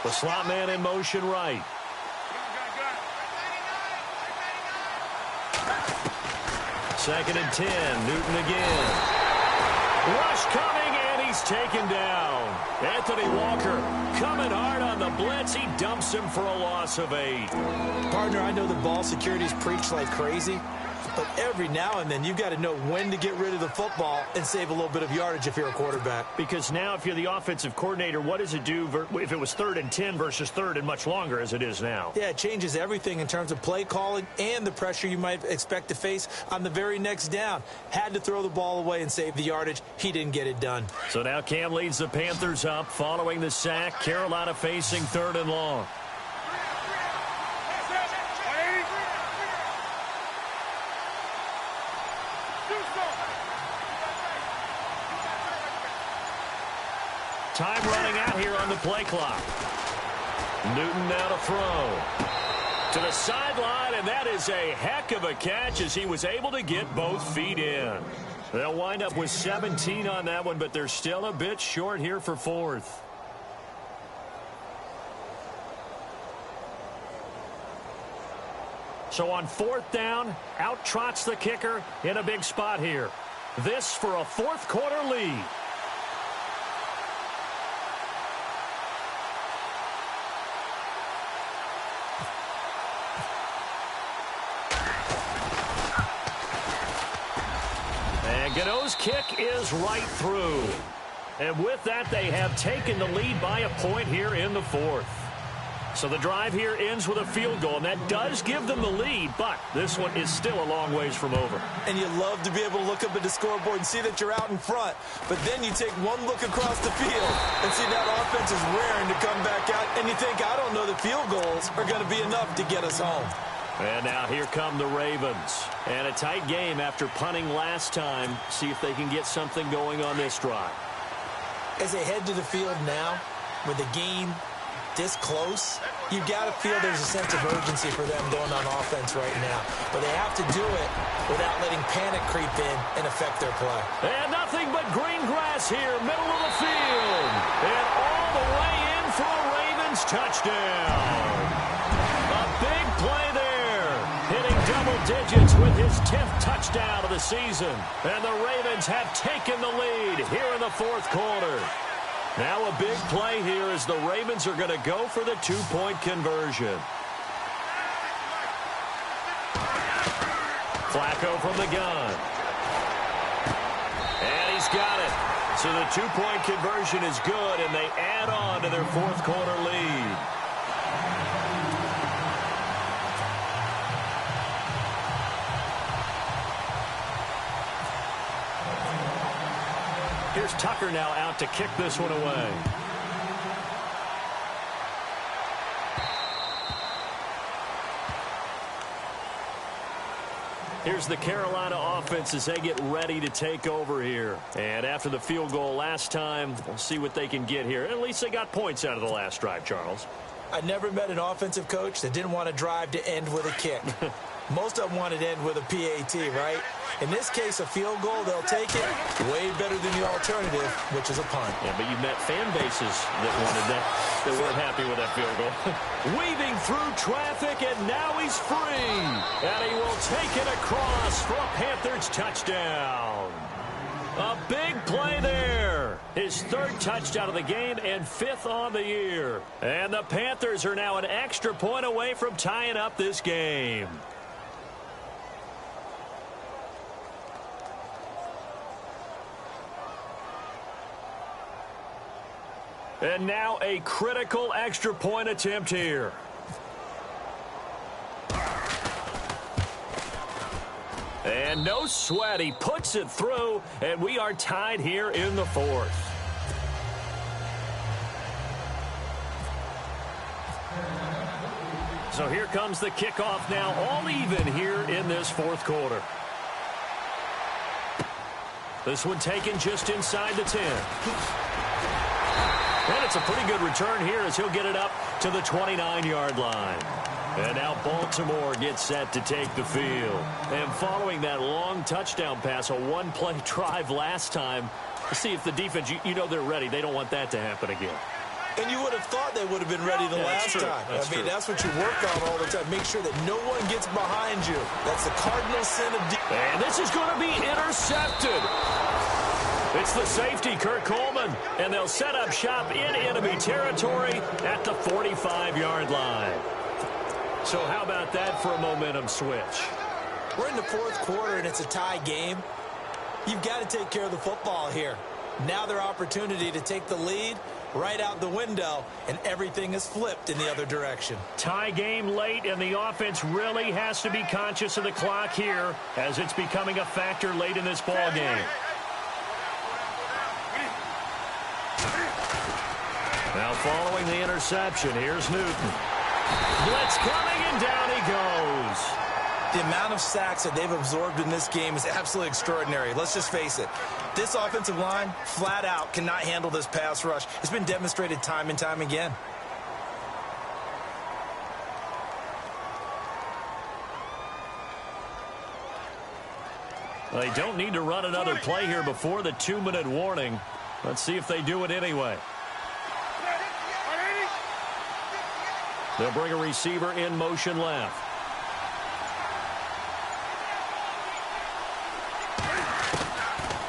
The slot man in motion right. Second and 10. Newton again. Rush coming, and he's taken down. Anthony Walker coming hard on the blitz. He dumps him for a loss of 8. Partner, I know the ball security's preached like crazy, but every now and then you've got to know when to get rid of the football and save a little bit of yardage if you're a quarterback. Because now if you're the offensive coordinator, what does it do if it was 3rd and 10 versus 3rd and much longer as it is now? Yeah, it changes everything in terms of play calling and the pressure you might expect to face on the very next down. Had to throw the ball away and save the yardage. He didn't get it done. So now Cam leads the Panthers up following the sack. Carolina facing 3rd and long. Time running out here on the play clock. Newton now to throw. To the sideline, and that is a heck of a catch as he was able to get both feet in. They'll wind up with 17 on that one, but they're still a bit short here for 4th. So on 4th down, out trots the kicker in a big spot here. This for a 4th quarter lead. Gano's kick is right through. And with that, they have taken the lead by a point here in the 4th. So the drive here ends with a field goal, and that does give them the lead, but this one is still a long ways from over. And you love to be able to look up at the scoreboard and see that you're out in front, but then you take one look across the field and see that offense is raring to come back out, and you think, I don't know that field goals are going to be enough to get us home. And now here come the Ravens. And a tight game after punting last time. See if they can get something going on this drive. As they head to the field now, with the game this close, you've got to feel there's a sense of urgency for them going on offense right now. But they have to do it without letting panic creep in and affect their play. And nothing but green grass here, middle of the field. And all the way in for a Ravens touchdown. A big play there. Hitting double digits with his 10th touchdown of the season. And the Ravens have taken the lead here in the fourth quarter. Now a big play here as the Ravens are going to go for the two-point conversion. Flacco from the gun. And he's got it. So the two-point conversion is good, and they add on to their fourth quarter lead. Here's Tucker now out to kick this one away. Here's the Carolina offense as they get ready to take over here. And after the field goal last time, we'll see what they can get here. At least they got points out of the last drive, Charles. I never met an offensive coach that didn't want to drive to end with a kick. Most of them wanted to end with a PAT, right? In this case, a field goal, they'll take it way better than the alternative, which is a punt. Yeah, but you met fan bases that wanted that, that weren't happy with that field goal. Weaving through traffic, and now he's free. And he will take it across for a Panthers touchdown. A big play there. His third touchdown of the game and fifth on the year. And the Panthers are now an extra point away from tying up this game. And now a critical extra point attempt here. And no sweat. He puts it through, and we are tied here in the fourth. So here comes the kickoff now, all even here in this fourth quarter. This one taken just inside the 10. And it's a pretty good return here as he'll get it up to the 29-yard line. And now Baltimore gets set to take the field. And following that long touchdown pass, a one-play drive last time, to see if the defense, you know they're ready. They don't want that to happen again. And you would have thought they would have been ready the last time. That's what you work on all the time. Make sure that no one gets behind you. That's the cardinal sin of defense. And this is going to be intercepted. It's the safety, Kurt Coleman, and they'll set up shop in enemy territory at the 45-yard line. So how about that for a momentum switch? We're in the fourth quarter, and it's a tie game. You've got to take care of the football here. Now their opportunity to take the lead right out the window, and everything is flipped in the other direction. Tie game late, and the offense really has to be conscious of the clock here as it's becoming a factor late in this ball game. Now following the interception, here's Newton. Blitz coming, and down he goes. The amount of sacks that they've absorbed in this game is absolutely extraordinary. Let's just face it. This offensive line, flat out, cannot handle this pass rush. It's been demonstrated time and time again. They don't need to run another play here before the 2-minute warning. Let's see if they do it anyway. They'll bring a receiver in motion left.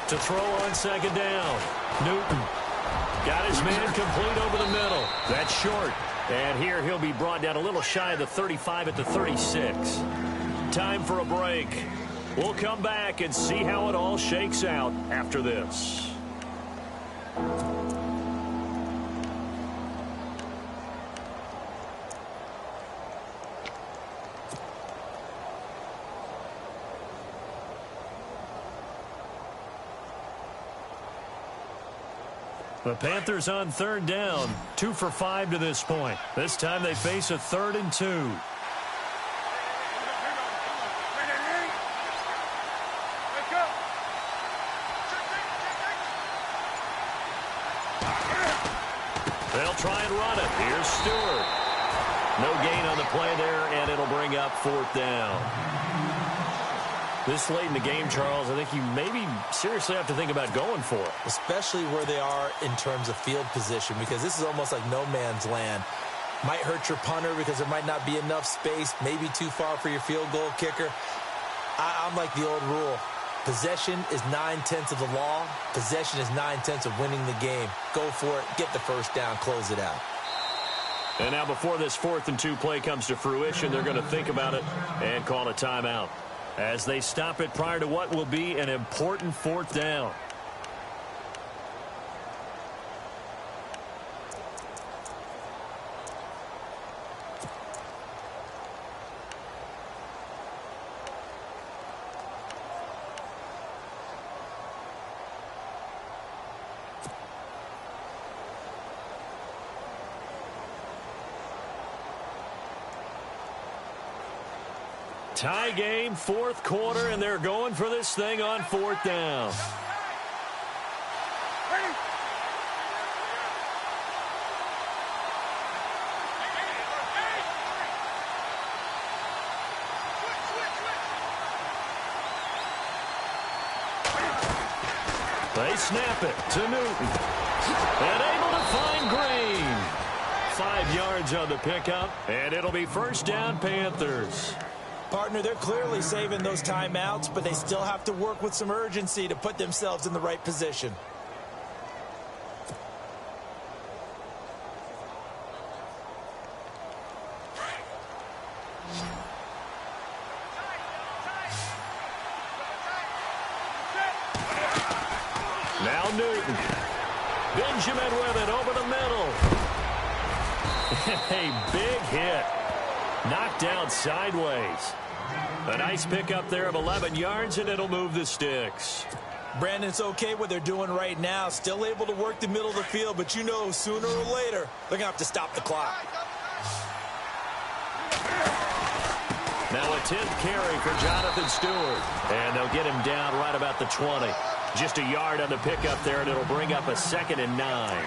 To throw on second down. Newton got his man complete over the middle. That's short. And here he'll be brought down a little shy of the 35 at the 36. Time for a break. We'll come back and see how it all shakes out after this. The Panthers on third down, 2 for 5 to this point. This time they face a 3rd and 2. They'll try and run it. Here's Stewart. No gain on the play there, and it'll bring up 4th down. This late in the game, Charles, I think you maybe seriously have to think about going for it. Especially where they are in terms of field position, because this is almost like no man's land. Might hurt your punter because there might not be enough space, maybe too far for your field goal kicker. I'm like the old rule. Possession is 9/10 of the law. Possession is 9/10 of winning the game. Go for it. Get the first down. Close it out. And now before this 4th and 2 play comes to fruition, they're going to think about it and call a timeout as they stop it prior to what will be an important 4th down. Tie game, 4th quarter, and they're going for this thing on 4th down. They snap it to Newton. And able to find Green. 5 yards on the pickup, and it'll be first down, Panthers. Partner, they're clearly saving those timeouts, but they still have to work with some urgency to put themselves in the right position. Now Newton. Benjamin with it over the middle. A big hit. Knocked down sideways. A nice pickup there of 11 yards, and it'll move the sticks. Brandon, it's okay what they're doing right now. Still able to work the middle of the field, but you know sooner or later they're going to have to stop the clock. Now a 10th carry for Jonathan Stewart. And they'll get him down right about the 20. Just a yard on the pickup there, and it'll bring up a 2nd and 9.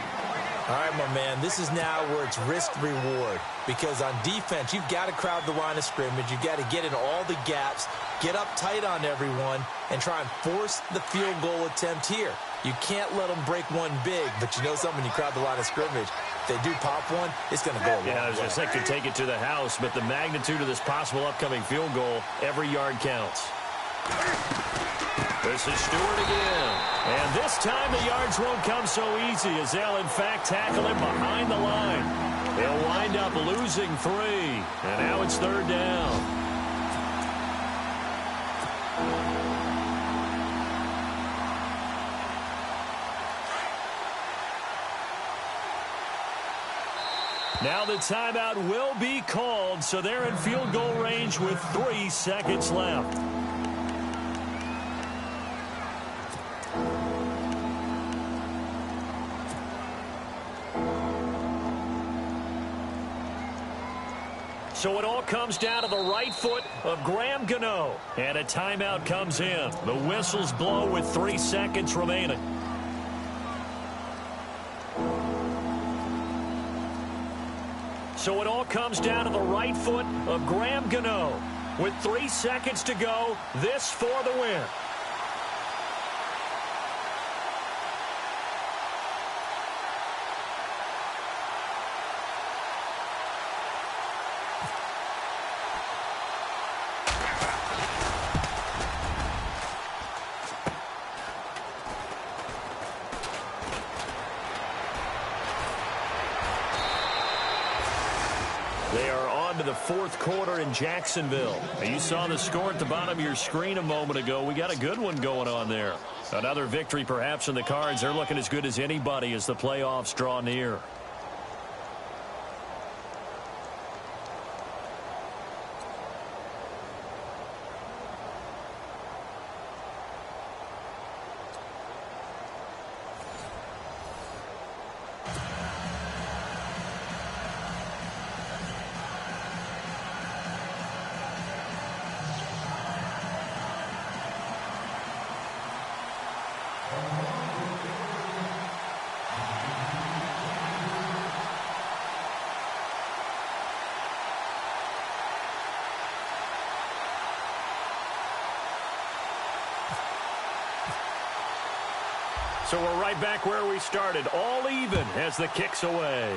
All right, my man, this is now where it's risk-reward. Because on defense, you've got to crowd the line of scrimmage. You've got to get in all the gaps, get up tight on everyone, and try and force the field goal attempt here. You can't let them break one big, but you know something, when you crowd the line of scrimmage, if they do pop one, it's going to go a long way. Yeah, I was just saying, could take it to the house, but the magnitude of this possible upcoming field goal, every yard counts. This is Stewart again. And this time the yards won't come so easy as they'll, in fact, tackle him behind the line. They'll wind up losing 3. And now it's 3rd down. Now the timeout will be called, so they're in field goal range with 3 seconds left. So it all comes down to the right foot of Graham Gano. And a timeout comes in. The whistles blow with 3 seconds remaining. So it all comes down to the right foot of Graham Gano. With 3 seconds to go, this for the win. They are on to the 4th quarter in Jacksonville. You saw the score at the bottom of your screen a moment ago. We got a good one going on there. Another victory perhaps in the cards. They're looking as good as anybody as the playoffs draw near. So we're right back where we started, all even as the kick's away.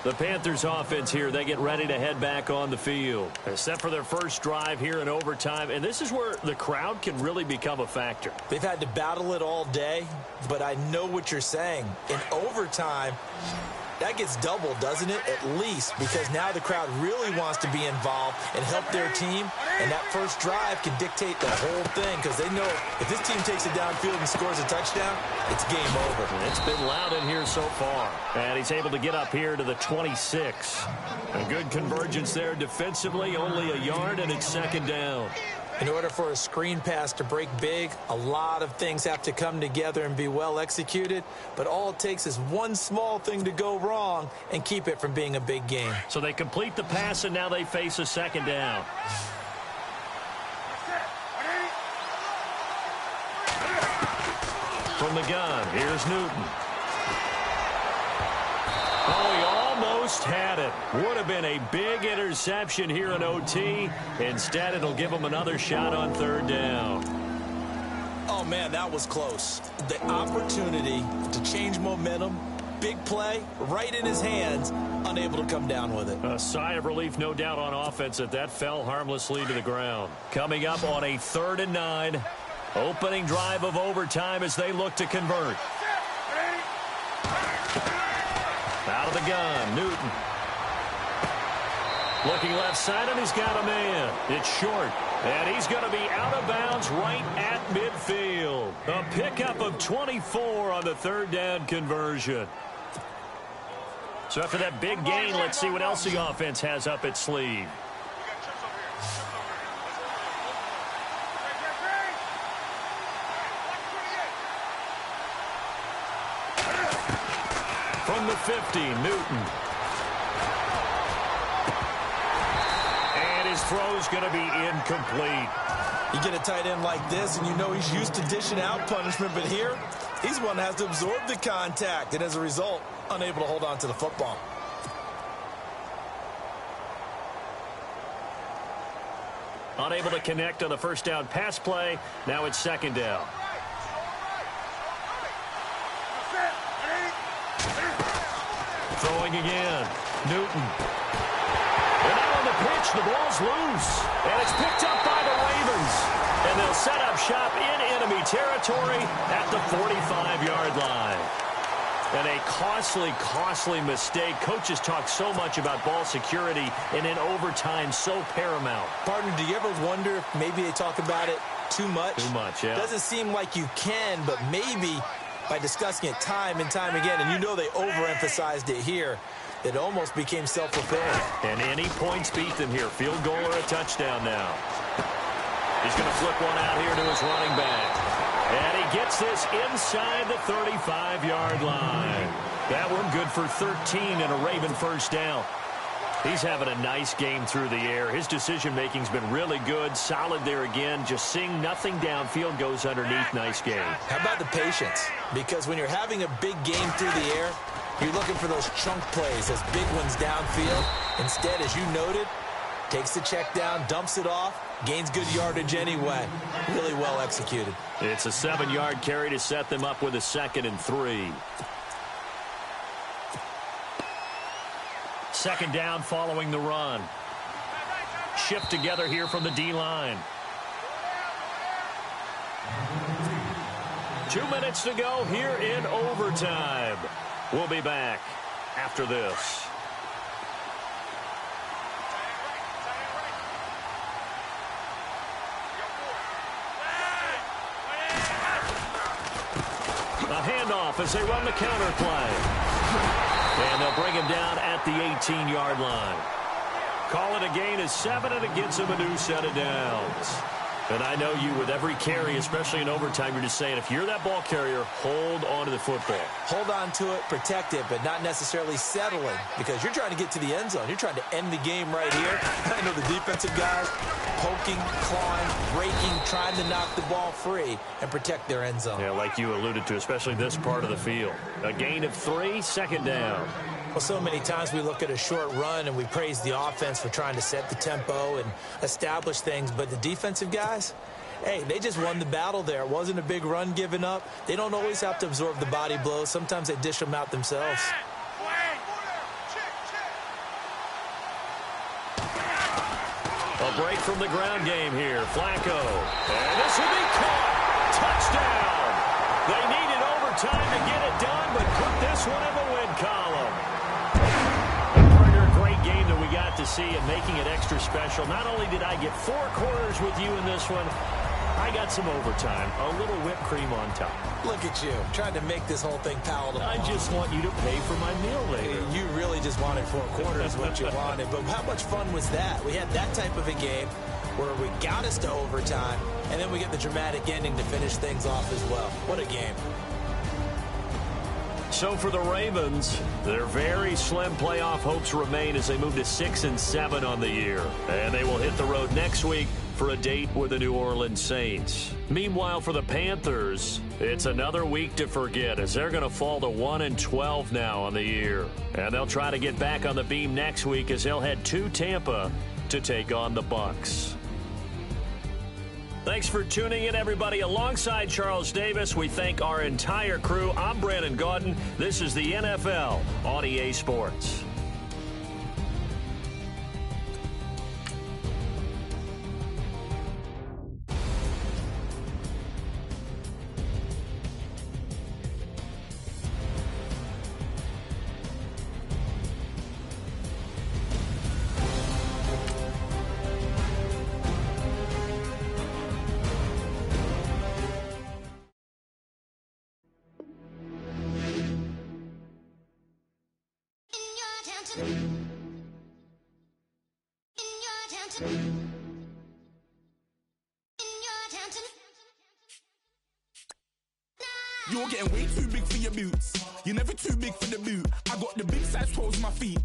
The Panthers offense here, they get ready to head back on the field. They're set for their first drive here in overtime, and this is where the crowd can really become a factor. They've had to battle it all day, but I know what you're saying. In overtime, that gets doubled, doesn't it? At least, because now the crowd really wants to be involved and help their team, and that first drive can dictate the whole thing because they know if this team takes it downfield and scores a touchdown, it's game over. It's been loud in here so far, and he's able to get up here to the 26. A good convergence there defensively, only a yard, and it's second down. In order for a screen pass to break big, a lot of things have to come together and be well executed, but all it takes is one small thing to go wrong and keep it from being a big game. So they complete the pass, and now they face a second down. From the gun, here's Newton. Oh, he almost had it. Would have been a big interception here in OT. Instead, it'll give him another shot on third down. Oh, man, that was close. The opportunity to change momentum, big play, right in his hands, unable to come down with it. A sigh of relief, no doubt, on offense that fell harmlessly to the ground. Coming up on a 3rd and 9. Opening drive of overtime as they look to convert. Out of the gun, Newton. Looking left side, and he's got a man. It's short, and he's going to be out of bounds right at midfield. A pickup of 24 on the 3rd down conversion. So after that big gain, let's see what else the offense has up its sleeve. From the 50, Newton. And his throw's going to be incomplete. You get a tight end like this, and you know he's used to dishing out punishment, but here, he's one that has to absorb the contact, and as a result, unable to hold on to the football. Unable to connect on the first down pass play. Now it's second down. Throwing again. Newton. And out on the pitch, the ball's loose. And it's picked up by the Ravens. And they'll set up shop in enemy territory at the 45-yard line. And a costly mistake. Coaches talk so much about ball security, and in overtime, so paramount. Partner, do you ever wonder if maybe they talk about it too much? Too much, yeah. Doesn't seem like you can, but maybe by discussing it time and time again, and you know they overemphasized it here, it almost became self-fulfilling. And any points beat them here. Field goal or a touchdown now. He's going to flip one out here to his running back. And he gets this inside the 35-yard line. That one good for 13 and a Raven first down. He's having a nice game through the air. His decision-making's been really good. Solid there again. Just seeing nothing downfield, goes underneath. Nice game. How about the patience? Because when you're having a big game through the air, you're looking for those chunk plays, those big ones downfield. Instead, as you noted, takes the check down, dumps it off, gains good yardage anyway. Really well executed. It's a 7-yard carry to set them up with a 2nd and 3. Second down following the run. Shift together here from the D-line. 2 minutes to go here in overtime. We'll be back after this. A handoff as they run the counter play. And they'll bring him down at the 18-yard line. Call it a gain of 7, and it gets him a new set of downs. And I know you, with every carry, especially in overtime, you're just saying, if you're that ball carrier, hold on to the football. Hold on to it, protect it, but not necessarily settling, because you're trying to get to the end zone. You're trying to end the game right here. I know the defensive guys poking, clawing, breaking, trying to knock the ball free and protect their end zone. Yeah, like you alluded to, especially this part of the field. A gain of 3, second down. Well, so many times we look at a short run and we praise the offense for trying to set the tempo and establish things, but the defensive guys, hey, they just won the battle there. It wasn't a big run given up. They don't always have to absorb the body blows. Sometimes they dish them out themselves. A break from the ground game here. Flacco. And this will be caught. Touchdown. They needed overtime to get it done, but put this one in the win column. A great game that we got to see and making it extra special. Not only did I get 4 quarters with you in this one, I got some overtime. A little whipped cream on top. Look at you, trying to make this whole thing palatable. I just want you to pay for my meal later. You really just wanted 4 quarters what you wanted. But how much fun was that? We had that type of a game where we got us to overtime, and then we get the dramatic ending to finish things off as well. What a game. So for the Ravens, their very slim playoff hopes remain as they move to 6-7 on the year. And they will hit the road next week for a date with the New Orleans Saints. Meanwhile, for the Panthers, it's another week to forget as they're going to fall to 1-12 now on the year. And they'll try to get back on the beam next week as they'll head to Tampa to take on the Bucs. Thanks for tuning in, everybody. Alongside Charles Davis, we thank our entire crew. I'm Brandon Gaudin. This is the NFL on EA Sports. You're getting way too big for your boots. You're never too big for the boot. I got the big size toes on my feet.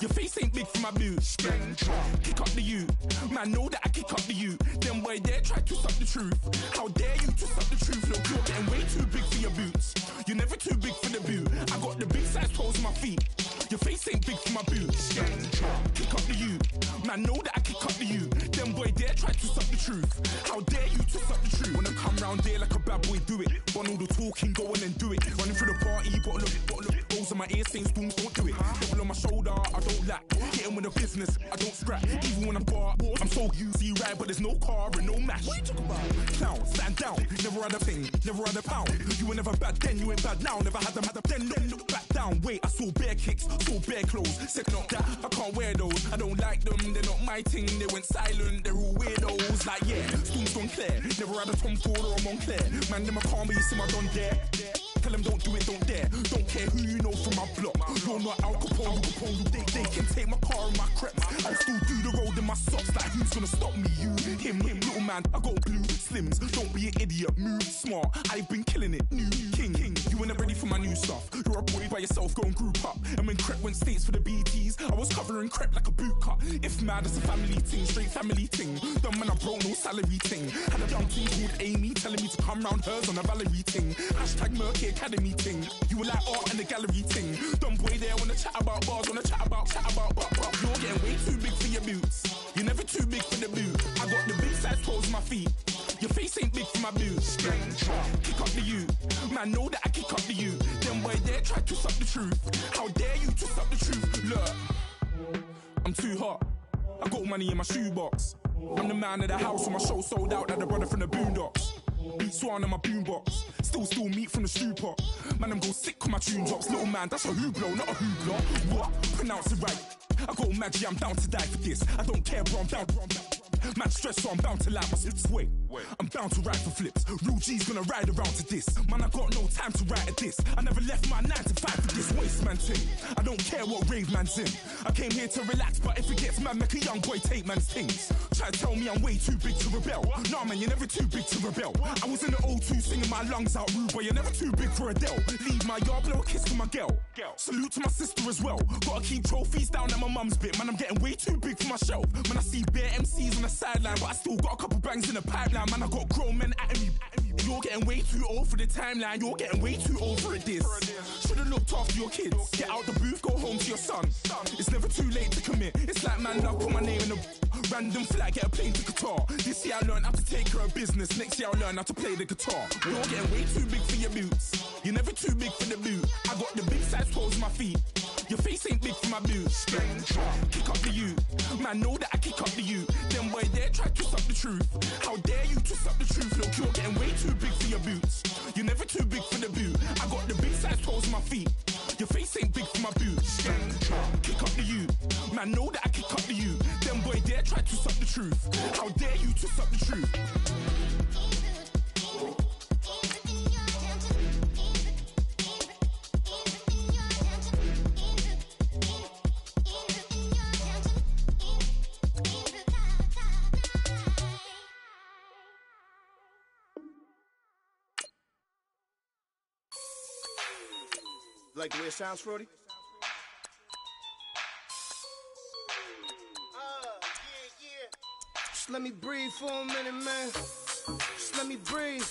Your face ain't big for my boots. Kick up the you. Man, know that I kick up the you. Them boy there try to suck the truth. How dare you to suck the truth? Look, you're getting way too big for your boots. You're never too big for the boot. I got the big size toes on my feet. Your face ain't big for my boots. Kick up the you. Man, know that I kick up the you. Them boy there try to suck the truth. How dare you to suck the truth? Wanna come round there like a bad boy, do it. Want all the talking, go on and do it. Running through the party, bottle of balls in my ear saying spoons, don't do it. Double on my shoulder, I don't lack. Getting with the business, I don't scrap. Even when I'm bar, I'm so easy right, but there's no car and no match. What you talking about? Clown, stand down, never had a thing, never had a pound. You were never bad then, you ain't bad now. Never had them, then look back down. Wait, I saw bare kicks, saw bare clothes. Second up that, I can't wear those. I don't like them, they're not my thing. They went silent, they're all weirdos. Like yeah, Stones gone clear. Never had a Tom Ford or a Montclair. Man, them a call me, you see my done there. Tell them don't do it, don't dare. Don't care who you know from my block. You're not Al Capone, they can take my car and my creps. I'll still do the road in my socks. Like who's gonna stop me? You, him, little man. I got blue slims. Don't be an idiot, move smart. I've been killing it, new king. You weren't ready for my new stuff. You're a boy by yourself, go and group up. And when Crep went states for the BTs, I was covering Crep like a boot cut. If mad, it's a family thing, straight family thing. Dumb man, I broke no salary thing. Had a young thing called Amy telling me to come round hers on a Valerie thing. Hashtag Murky Academy thing. You were like art and the gallery thing. Dumb boy there wanna chat about bars, wanna chat about. You're getting way too big for your boots. You're never too big for the boot. I got the big size toes on my feet. Your face ain't big for my boots. Kick up the you. Man, know that I kick up the you. Them boy there try to suck the truth. How dare you to suck the truth? Look, I'm too hot. I got money in my shoebox. I'm the man of the house, and my show sold out like the brother from the Boondocks. Beat Swan in my boombox. Still meat from the stew pot. Man, I'm go sick with my tune drops. Little man, that's a hooplo, not a hoopla. What? Pronounce it right. I got magic, I'm down to die for this. I don't care, bro, I'm down. Man stressed, so I'm bound to lie my slips. Wait, I'm bound to ride for flips. Real G's gonna ride around to this. Man, I got no time to write at this. I never left my 9 to 5 for this waste man thing. I don't care what rave man's in. I came here to relax, but if it gets mad, make a young boy take man's things. Try to tell me I'm way too big to rebel. Nah, man, you're never too big to rebel. I was in the O2 singing my lungs out rude, but you're never too big for Adele. Leave my yard, blow a kiss for my girl. Salute to my sister as well. Gotta keep trophies down at my mum's bit. Man, I'm getting way too big for my shelf. Man, I see bare MCs on the sideline, but I still got a couple bangs in the pipeline. Man, I got grown men at me. You're getting way too old for the timeline. You're getting way too old for a diss. Should've looked after your kids. Get out the booth, go home to your son. It's never too late to commit. It's like man, love, put my name in a random flat, get a plane to Qatar. This year I learned how to take care of business. Next year I'll learn how to play the guitar. You're getting way too big for your boots. You're never too big for the boot. I got the big size toes on my feet. Your face ain't big for my boots. Kick up the you. Man, know that I kick up the you. Them boy there try to twist up the truth. How dare you twist up the truth? Look, you're getting way too big for your boots. You're never too big for the boot. I got the big size toes on my feet. Your face ain't big for my boots. Kick up the you. Man, know that I kick up the you. Them boy there try to twist up the truth. How dare you twist up the truth? Like the way it sounds, Frody? Yeah. Just let me breathe for a minute, man. Just let me breathe.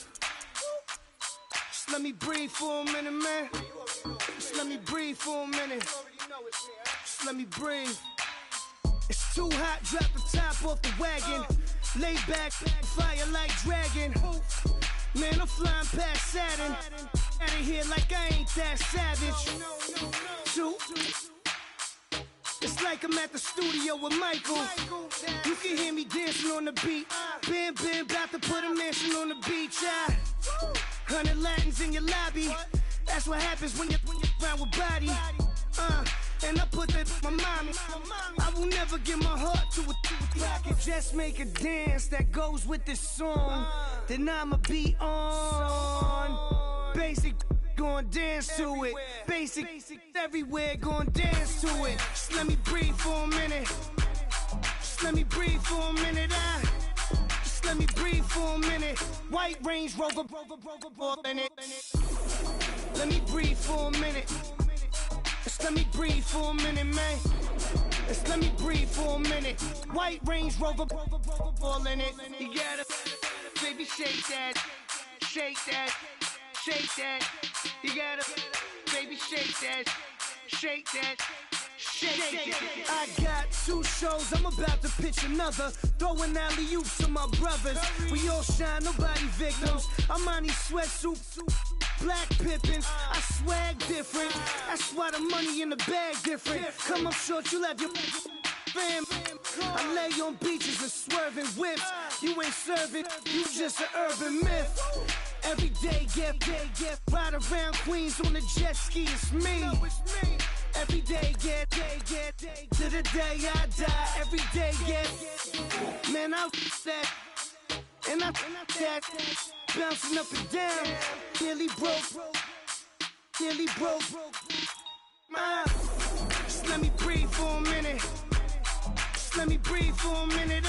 Just let me breathe for a minute, man. Just let me breathe for a minute. Just let me breathe. It's too hot, drop the top off the wagon. Lay back, fire like dragon. Man, I'm flying past Saturn. Out of here like I ain't that savage. Two. It's like I'm at the studio with Michael. You can hear me dancing on the beat. Bam, about to put a mansion on the beach. 100 Latins in your lobby. That's what happens when you're around with body. And I put that on my mommy. I will never give my heart to it. I can just make a dance that goes with this song. Then I'ma be on. Basic, gon' dance to it. Basic, everywhere, gon' dance to it. Just let me breathe for a minute. Just let me breathe for a minute. Just let me breathe for a minute. White Range Rover, in it. Let me breathe for a minute. Just let me breathe for a minute, man. Just let me breathe for a minute. White Range Rover, all in it. You gotta, baby, shake that, shake that, shake that. You gotta, baby, shake that, shake that. Shake. I got 2 shows, I'm about to pitch another. Throwing alley-oops to my brothers. We all shine, nobody victims. I'm on these sweatsuits, black pippins. I swag different. That's why the money in the bag different. Come up short, you'll have your fam. I lay on beaches and swerving whips. You ain't serving, you just an urban myth. Every day, get ride around Queens on the jet ski, it's me. Every day, get to the day I die. Every day, get man, I that and I that bouncing up and down. Nearly broke. Just let me breathe for a minute. Just let me breathe for a minute.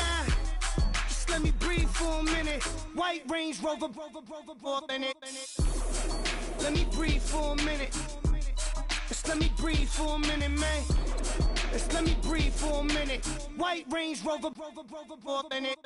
Just let me breathe for a minute. White Range Rover, in it. Let me breathe for a minute. Just let me breathe for a minute, man. Just let me breathe for a minute. White Range Rover, in it.